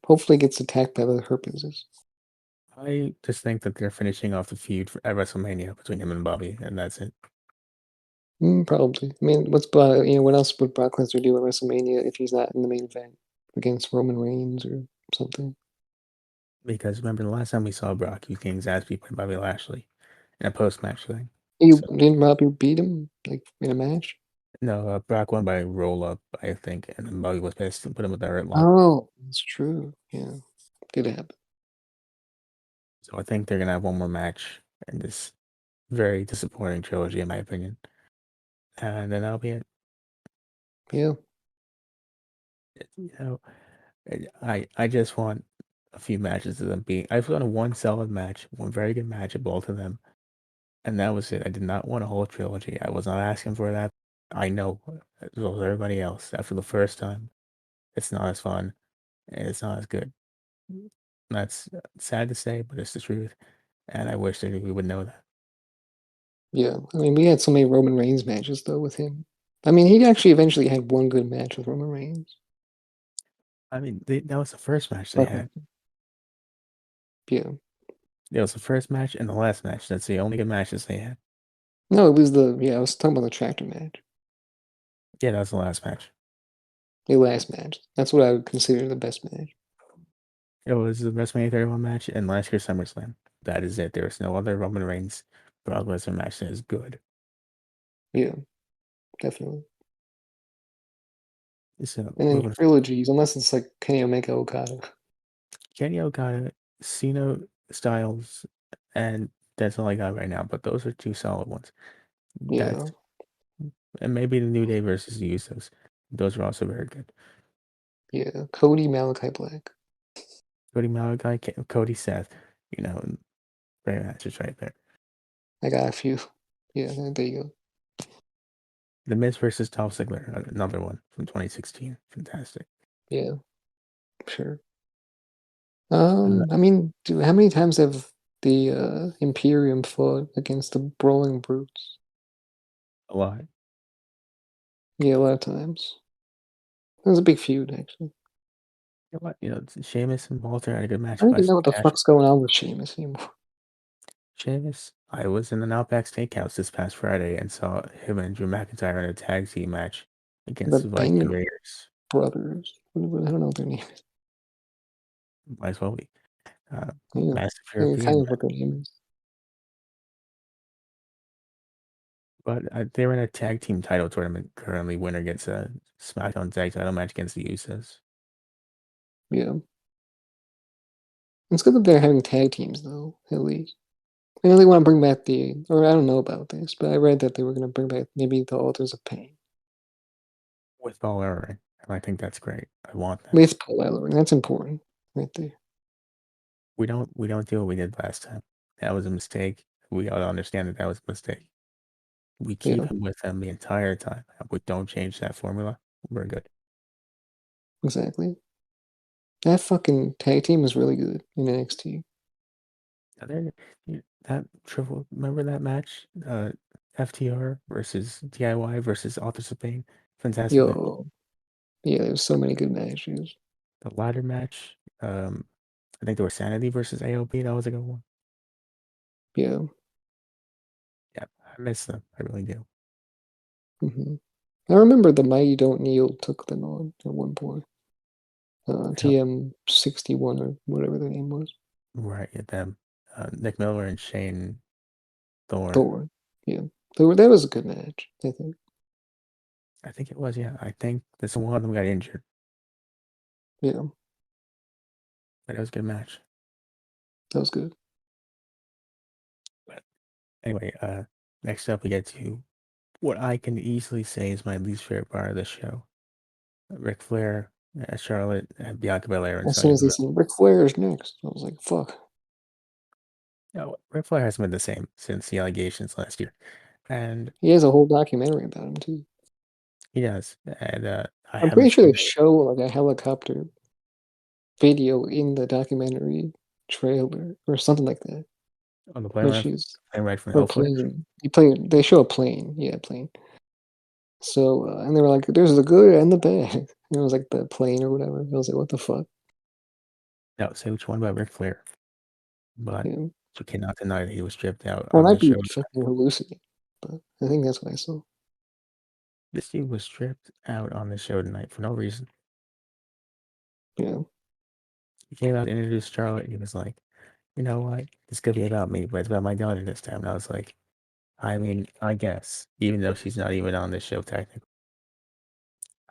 hopefully it gets attacked by the Hurt Business. I just think that they're finishing off the feud at WrestleMania between him and Bobby, and that's it. Probably. I mean, what else would Brock Lesnar do at WrestleMania if he's not in the main event against Roman Reigns or something? Because remember the last time we saw Brock, he was getting his ass beat by Bobby Lashley in a post-match thing. You So didn't Robbie beat him like in a match? no, Brock won by roll up, I think, and then Bobby was pissed and put him with the hurt lock. Oh, that's true. Yeah, did happen. So I think they're gonna have one more match in this very disappointing trilogy, in my opinion, and then that'll be it. Yeah, You know, I just want a few matches of them being. I've wanted one solid match, one very good match of both of them, and that was it. I did not want a whole trilogy. I was not asking for that. I know, as well as everybody else, after the first time, it's not as fun and it's not as good. That's sad to say, but it's the truth, and I wish that we would know that. yeah. I mean, we had so many Roman Reigns matches though with him. I mean, he actually eventually had one good match with Roman Reigns. I mean, that was the first match they Brock had. Lesnar. Yeah. It was the first match and the last match. That's the only good matches they had. No, it was I was talking about the tractor match. Yeah, that was the last match. The last match. That's what I would consider the best match. It was the WrestleMania 31 match and last year's SummerSlam. That is it. There is no other Roman Reigns Brock Lesnar match that is good. Yeah, definitely. So And then moving trilogies, unless it's like Kenny Omega Okada. Kenny Okada, Cena, Styles, and that's all I got right now. But those are two solid ones. Yeah, That's and maybe the New Day versus the Usos. Those are also very good. yeah. Cody Malachi Black. Cody Malachi, Cody Seth, great matches right there. I got a few. Yeah, there you go. The Miz versus Dolph Ziggler, another one from 2016. Fantastic. Yeah, sure. And I mean, how many times have the Imperium fought against the Brawling Brutes? a lot. Yeah, a lot of times. It was a big feud, actually. Sheamus and Walter had a good I match don't even last know what the cash. fuck's going on with Sheamus anymore. Sheamus, I was in an Outback Steakhouse this past Friday and saw him and Drew McIntyre in a tag team match against The the Viking Bang Raiders. Brothers. I don't know what their name is. Might as well be. Yeah, Massive yeah, kind European, of what their name is. but they're in a tag team title tournament currently. Winner gets a SmackDown tag title match against the Usos. Yeah. It's good that they're having tag teams, though, at least. I know they want to bring back or I don't know about this, but I read that they were going to bring back maybe the Authors of Pain With Paul Ellering, and I think that's great. I want that. with Paul Ellering. That's important, right there. We don't do what we did last time. That was a mistake. We all understand that that was a mistake. We keep Yeah, him with them the entire time. We don't change that formula. We're good. exactly. That fucking tag team is really good in NXT. And then that triple. Remember that match? FTR versus DIY versus Authors of Pain. Fantastic match. Yo, yeah, there's so many good matches. The ladder match. I think there was Sanity versus AOP. That was a good one. Yeah. Yeah, I miss them. I really do. I remember the Mighty Don't Kneel took them on at one point. I don't, TM 61 or whatever their name was. Right, yeah, them. Nick Miller and Shane Thorne. Thor. Yeah, that was a good match. I think. I think it was, yeah. I think this one of them got injured, Yeah, but it was a good match. that was good. But anyway, next up we get to what I can easily say is my least favorite part of the show. Ric Flair, Charlotte, and Bianca Belair and As soon Sonya as they Deville. said Ric Flair is next, I was like, "Fuck." No, Ric Flair hasn't been the same since the allegations last year. And He has a whole documentary about him too. he does. And I I'm pretty haven't sure seen they it show like a helicopter video in the documentary trailer or something like that, on the plane which ride, is plane ride from or Hell Flair. plane. They show a plane, yeah, plane. So and they were like, "There's the good and the bad." And it was like the plane or whatever. I was like, "What the fuck?" No, say which one about Ric Flair. But Yeah, you cannot deny that he was stripped out I on might the be show. fucking hallucinating, but I think that's what I saw. This dude was stripped out on the show tonight for no reason. Yeah, He came out and introduced Charlotte. He was like, you know what? This could be about me, but it's about my daughter this time. And I was like, I mean, I guess, even though she's not even on this show technically.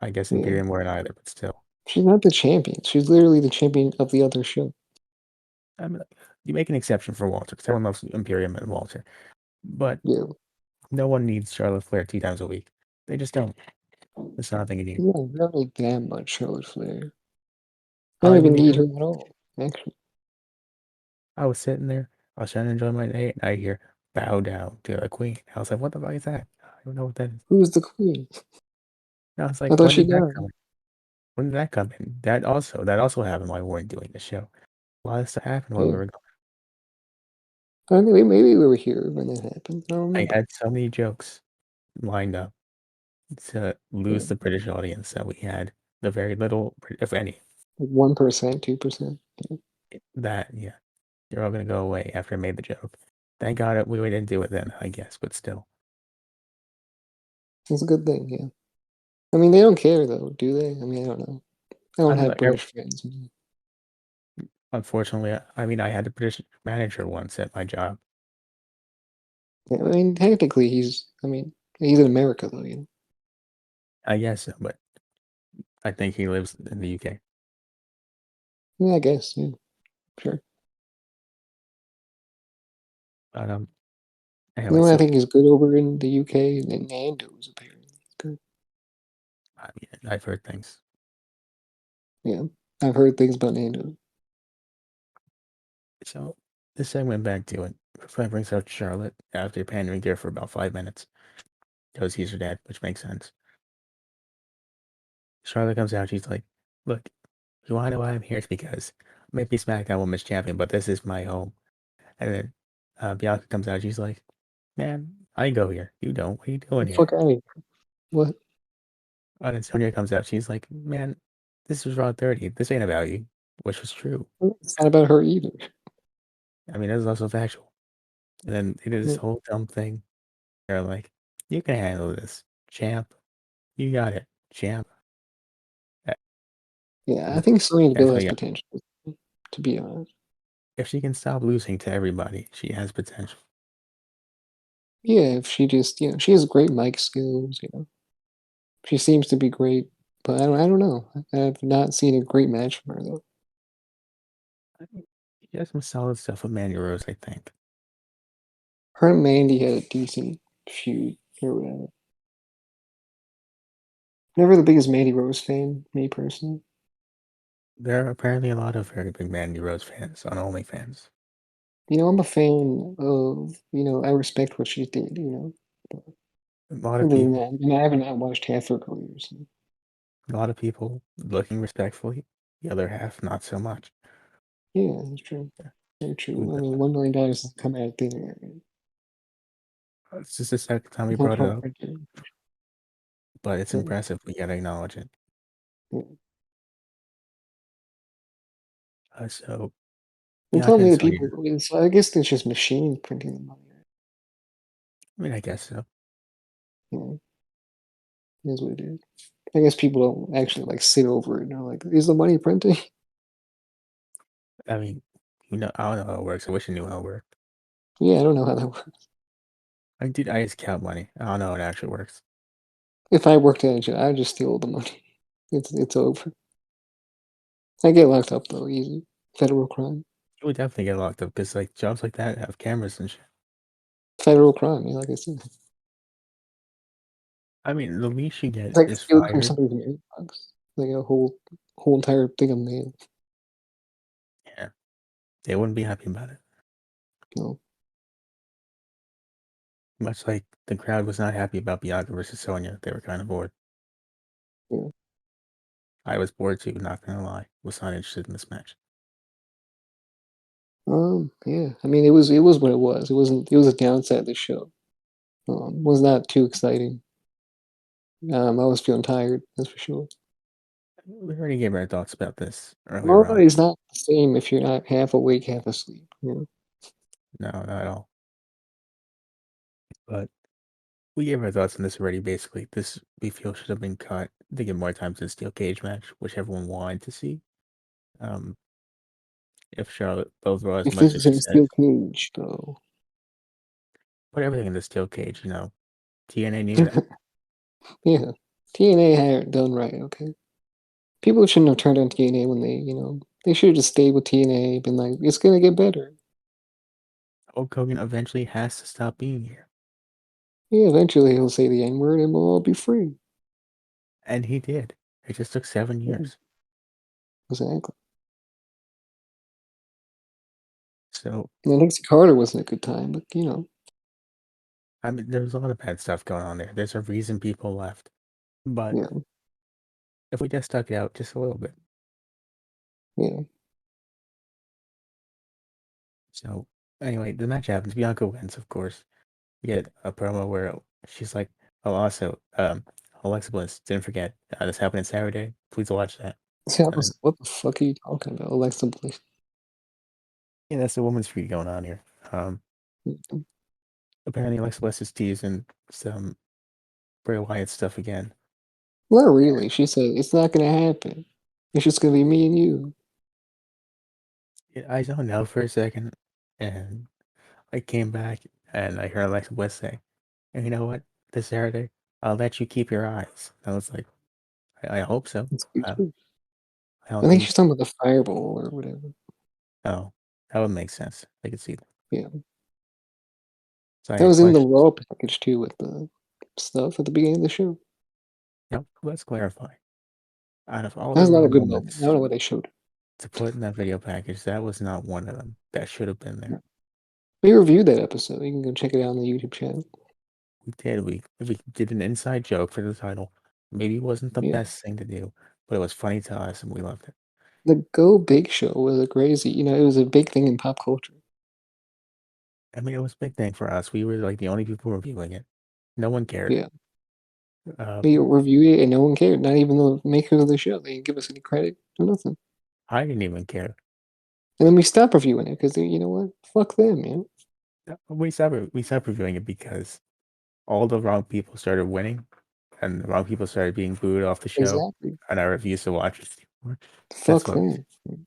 I guess yeah. Imperium weren't either, but still. She's not the champion. She's literally the champion of the other show. I mean, you make an exception for Walter, because everyone loves Imperium and Walter. But Yeah, no one needs Charlotte Flair 2 times a week. They just don't. It's not a thing you need. yeah. We don't need that much Charlotte Flair. I don't All you even need need is her at all. Actually, I was sitting there, I was trying to enjoy my day, and I hear bow down to the queen. I was like, what the fuck is that? I don't know what that is. who's the queen? And I was I like, thought when she did that died. come in? When did that come in? That also happened while we weren't doing the show. A lot of stuff happened while we Yeah, were gone. I mean, maybe we were here when that happened. I don't I remember. had so many jokes lined up to Yeah, lose the British audience that we had the very little, if any, 1%, 2%. that, yeah, you're all gonna go away after I made the joke. Thank God we didn't do it then, I guess, but still. It's a good thing. Yeah. I mean, they don't care though, do they? I mean, I don't know. I I don't don't know. have British friends. Unfortunately, I mean, I had a British manager once at my job. Yeah, I mean, technically, he's. I mean, he's in America though. You know. I guess so, but I think he lives in the UK. Yeah, I guess. Yeah, sure. But You anyway, know what I so think is good over in the UK? And Nando's apparently. It's good. I mean, I've heard things. Yeah, I've heard things about Nando's. So this segment back to it. Frank brings out Charlotte after pandering there for about 5 minutes because he's her dad, which makes sense. Charlotte comes out. She's like, "Look, you want to know why I'm here? It's because maybe SmackDown Women's Champion, but this is my home." And then Bianca comes out. She's like, "Man, I go here. You don't. What are you doing The here?" fuck out of here. What? And then Sonya comes out. She's like, "Man, this is Raw 30. This ain't about you," which was true. It's not about her either. I mean, that was also factual. And then they did this Yeah, whole dumb thing. They're like, "You can handle this, champ. You got it, champ." yeah. I And think Sonya Deville has definitely, potential. To be honest. if she can stop losing to everybody, she has potential. Yeah, if she just, she has great mic skills. She seems to be great, but I don't know. I have not seen a great match from her though. I think she has some solid stuff with Mandy Rose, I think. Her and Mandy had a decent feud or whatever. Never the biggest Mandy Rose fan, me personally. There are apparently a lot of very big Mandy Rose fans on OnlyFans. I'm a fan of, I respect what she did, But A lot of other than people, that, I haven't not watched half her career. So. looking respectfully. The other half, not so much. Yeah, that's true. Very true. I The- mean, $1 million has come out of thin air. It's just the second time we There's no brought it point up, right there. but it's Yeah, impressive. We gotta acknowledge it. yeah. So And tell Bianca and me the Sonya. people. So I guess it's just machine printing the money. Right? I mean, I guess so. It is what it is. I guess people don't actually like sit over it and are like, is the money printing? I mean, I don't know how it works. I wish I knew how it worked. Yeah, I don't know how that works. I just count money. I don't know how it actually works. If I worked at a job, I'd just steal all the money. It's over. I get locked up though, easy. Federal crime. You would definitely get locked up because like jobs like that have cameras and shit. Federal crime, yeah, like I said. I mean, the least you It's get like is stealing from fired. somebody's mailbox. Like a whole entire thing of mail. Yeah, they wouldn't be happy about it. No. Much like the crowd was not happy about Bianca versus Sonya. They were kind of bored. Yeah. I was bored too, not gonna lie. Was not interested in this match. Yeah. I mean it was what it was. It was a downside of the show. Was not too exciting. I was feeling tired, that's for sure. We already gave our thoughts about this earlier Raw on. is not the same if you're not half awake, half asleep. You know? No, not at all. But we gave our thoughts on this already. Basically, this we feel should have been cut to give more time to the steel cage match, which everyone wanted to see. Um, if Charlotte both were as If much this as was she in a said, steel cage, though. put everything in the steel cage. TNA needed it. Yeah. TNA had it done right, okay? People shouldn't have turned on TNA when they should have just stayed with TNA, been like, it's gonna get better. Hulk Hogan eventually has to stop being here, Yeah, eventually he'll say the N word and we'll all be free. and he did. It just took 7 years. Yeah, exactly. So And Dixie Carter wasn't a good time, but I mean, there's a lot of bad stuff going on there. There's a reason people left, but yeah, if we just stuck it out just a little bit. yeah. So anyway, the match happens. Bianca wins, of course. We get a promo where she's like, "Oh, also, Alexa Bliss, didn't forget this happening Saturday. Please watch that." See, I And was then, like, what the fuck are you talking about? Alexa Bliss. yeah, that's the woman's feud going on here. Apparently, Alexa Bliss is teasing some Bray Wyatt stuff again. Not really. She said, it's not gonna happen. It's just gonna be me and you. I don't know for a second, and I came back and I heard Alexa Bliss say, "And you know what? This Saturday, I'll let you keep your eyes." I was like, I hope so. It's good Uh, too. I don't I think think. she's talking about the fireball or whatever. Oh, that would make sense. I could see that. Yeah. So I That had was in the questions. Raw package too with the stuff at the beginning of the show. Yep, let's clarify. Out of all That the was not Raw a good moment. I moments don't know what they showed. to put in that video package, that was not one of them. That should have been there. We reviewed that episode. You can go check it out on the YouTube channel. We did. We did an inside joke for the title. Maybe it wasn't the Yeah. best thing to do, but it was funny to us and we loved it. The Go Big Show was a crazy, it was a big thing in pop culture. I mean, it was a big thing for us. We were like the only people reviewing it. No one cared. Yeah. Uh, We reviewed it and no one cared. Not even the makers of the show. They didn't give us any credit or nothing. I didn't even care. And then we stopped reviewing it because, you know what? Fuck them, We stopped reviewing it because all the wrong people started winning, and the wrong people started being booed off the show, Exactly. and I refused to watch it anymore. That's Fuck what them.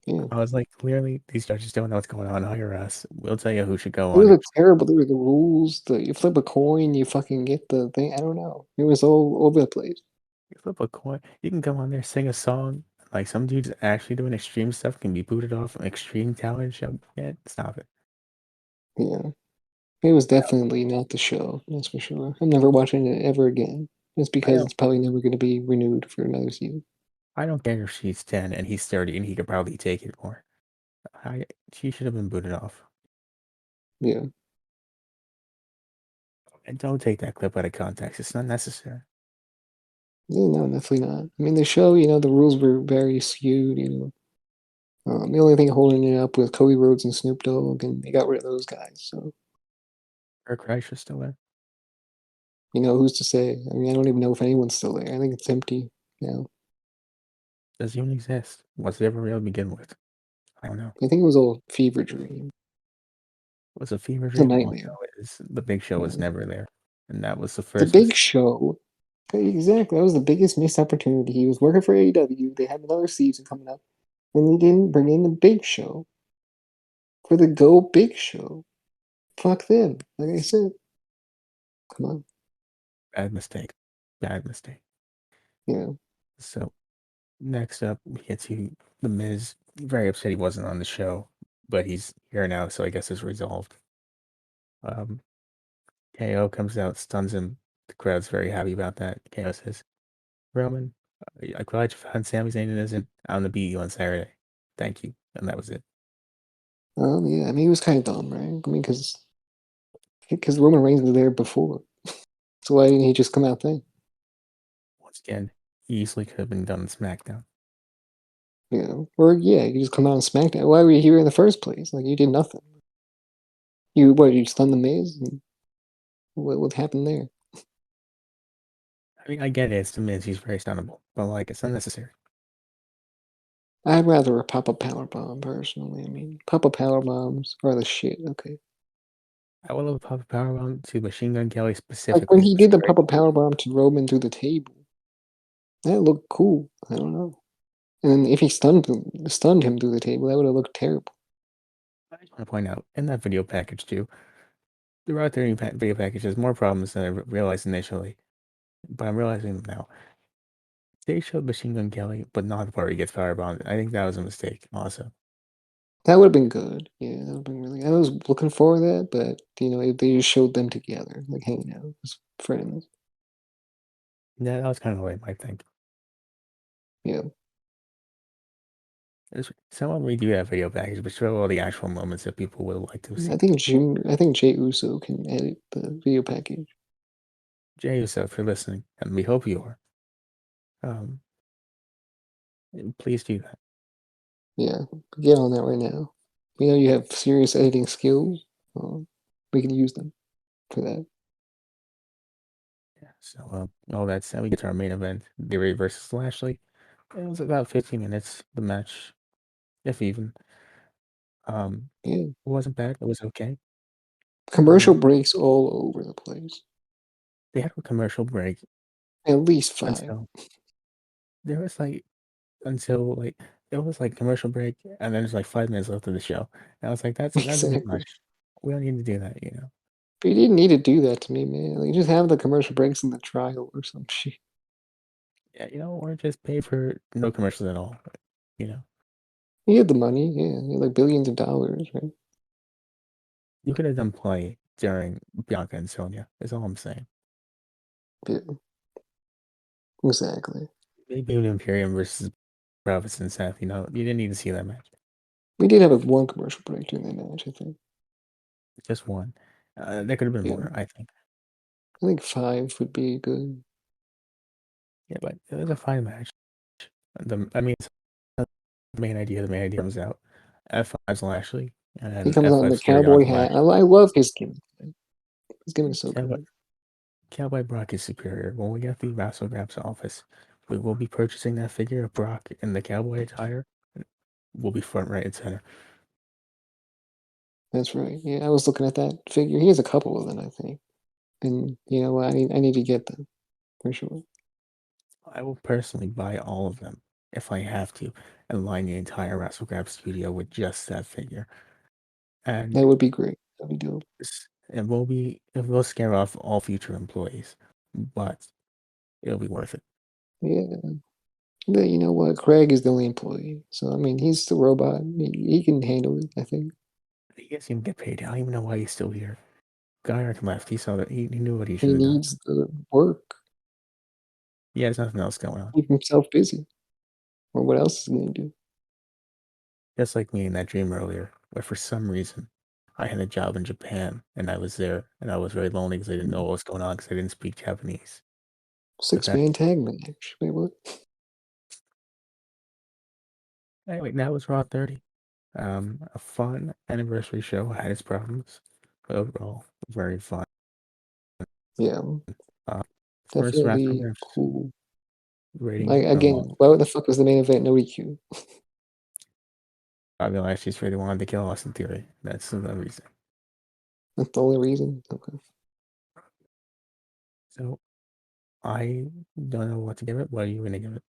Yeah. I was like. Clearly, these judges don't know what's going on. Hire us. We'll tell you who should go It was on. a terrible. There were the rules. You flip a coin, you fucking get the thing. I don't know. It was all over the place. You flip a coin. You can come on there, sing a song. Like some dudes actually doing extreme stuff can be booted off an extreme talent show. Yeah, stop it. Yeah. It was definitely not the show. That's for sure. I'm never watching it ever again. Just I because don't. it's probably never going to be renewed for another season. I don't care if she's 10 and he's 30 and he could probably take it more. She should have been booted off. Yeah. And don't take that clip out of context. It's not necessary. Yeah, no, definitely not. I mean, the show, the rules were very skewed. The only thing holding it up was Cody Rhodes and Snoop Dogg, and they got rid of those guys. So, Her Kreischer's still there. who's to say? I mean, I don't even know if anyone's still there. I think it's empty now. Does it even exist? Was it ever real to begin with? I don't know. I think it was all fever dream. Was it a fever It's a dream? All I nightmare. know is the big show was Yeah. never there. And that was the The first Big mistake. Show. Exactly. That was the biggest missed opportunity. He was working for AEW. They had another season coming up, and they didn't bring in the Big Show. For the Go Big Show. Fuck them. Like I said. Come on. Bad mistake. Bad mistake. Yeah. So next up, we get to The Miz. Very upset he wasn't on the show, but he's here now, so I guess it's resolved. KO comes out, stuns him. The crowd's very happy about that. KO says, Roman, I'm glad you found Sami Zayn innocent. I'm going to beat you on Saturday. Thank you. And that was it. Yeah. I mean, he was kind of dumb, right? I mean, because Roman Reigns was there before. So why didn't he just come out then? Once again, he easily could have been done on SmackDown. You know, or yeah, you just come out on SmackDown. Why were you here in the first place? Like you did nothing. You stunned the Miz? And what happened there? I mean, I get it. It's The Miz. He's very stunnable. But, like, it's unnecessary. I'd rather a pop-up power bomb personally. I mean, pop-up power bombs are the shit. Okay, I would love a pop powerbomb to Machine Gun Kelly like when specifically. he Was did the great. pop-up power bomb to Roman through the table, that looked cool. I don't know. And then if he stunned him through the table, that would have looked terrible. I just want to point out, in that video package, too, the Raw 30 video package has more problems than I realized initially. But I'm realizing them now. They showed Machine Gun Kelly, but not where he gets firebombed. I think that was a mistake, also. That would have been good. Yeah, that would have been really. I was looking for that, but they just showed them together, like hanging out as friends. Yeah, that was kind of lame, I think. Yeah, Someone redo that video package, but show all the actual moments that people would like to see. I think Jay Uso can edit the video package. Jay Uso, if you're listening, and we hope you are, um, please do that. Yeah, get on that right now. We know you have serious editing skills. We can use them for that. Yeah, so, all that said, we get to our main event, Theory versus Lashley. It was about 15 minutes, the match, if even. Yeah, It wasn't bad. It was okay. commercial breaks all over the place. They had a commercial break At least 5. until there was like until like it was like commercial break, and then there's like 5 minutes left of the show. And I was like, that's a bit Exactly. much. We don't need to do that, you know. But you didn't need to do that to me, man. Like, just have the commercial breaks in the trial or some shit. Yeah, or just pay for no commercials at all. You know, You had the money, yeah. You had like billions of dollars, right? you could have done play during Bianca and Sonya. Is all I'm saying. Yeah, exactly. Maybe with Imperium versus Profits and Seth. You didn't need to see that match. We did have one commercial break during that match, I think. Just one. There could have been Yeah, more, I think. I think 5 would be good. Yeah, but it was a fine match. I mean, it's not the main idea. The main idea comes out. F5's Lashley, He and comes on the F5's carrying on cowboy to hat. Lashley. I love his gimmick. His gimmick's so Cowboy, good. Cowboy Brock is superior. When we get the Wrassle Graps office, we will be purchasing that figure of Brock in the cowboy attire. We'll be front, right, and center. That's right. Yeah, I was looking at that figure. He has a couple of them, I think. And you know what? I need to get them for sure. I will personally buy all of them if I have to, and line the entire Wrassle Grab studio with just that figure. And That would be great. That'd be dope. it will scare off all future employees, but it'll be worth it. Yeah. But you know what? Craig is the only employee. So I mean he's the robot. He can handle it, I think. He doesn't even get paid. I don't even know why he's still here. Guyard left. He saw that he knew what he should He have done. needs the work. He has nothing else going on. Keep himself busy. Or what else is he gonna do? Just like me in that dream earlier, where for some reason I had a job in Japan and I was there and I was very lonely because I didn't know what was going on because I didn't speak Japanese. But Six that man tag match. Wait, what? anyway, that was Raw 30. A fun anniversary show. Had its problems, but overall very fun. Yeah, Uh, first Wrassle definitely Graps cool. rating Like of again, all. why the fuck was the main event no DQ? I realized she's really wanted to kill Austin Theory. That's the reason. That's the only reason. Okay. So I don't know what to give it. What are you gonna give it?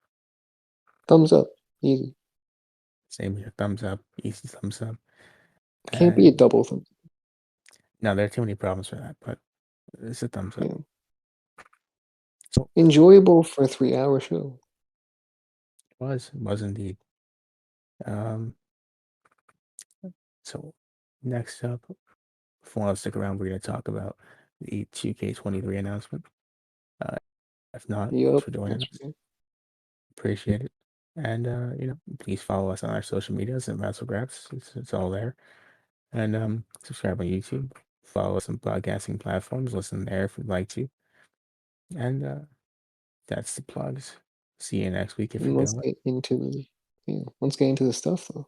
Thumbs up. Easy. Same here. Thumbs up. Easy thumbs up. Can't be a And double thumb. now there are too many problems for that, but it's a thumbs up. Yeah. So Enjoyable for a 3-hour show. it was indeed. Um, so next up, if you want to stick around, we're going to talk about the 2K23 announcement. Uh, if not, thanks Yup, for joining that's us. right. Appreciate it. And please follow us on our social medias at Wrassle Graps. It's all there. And subscribe on YouTube. Follow us on podcasting platforms. Listen there if you'd like to. And that's the plugs. See you next week if And you're let's feeling it. get into the stuff though.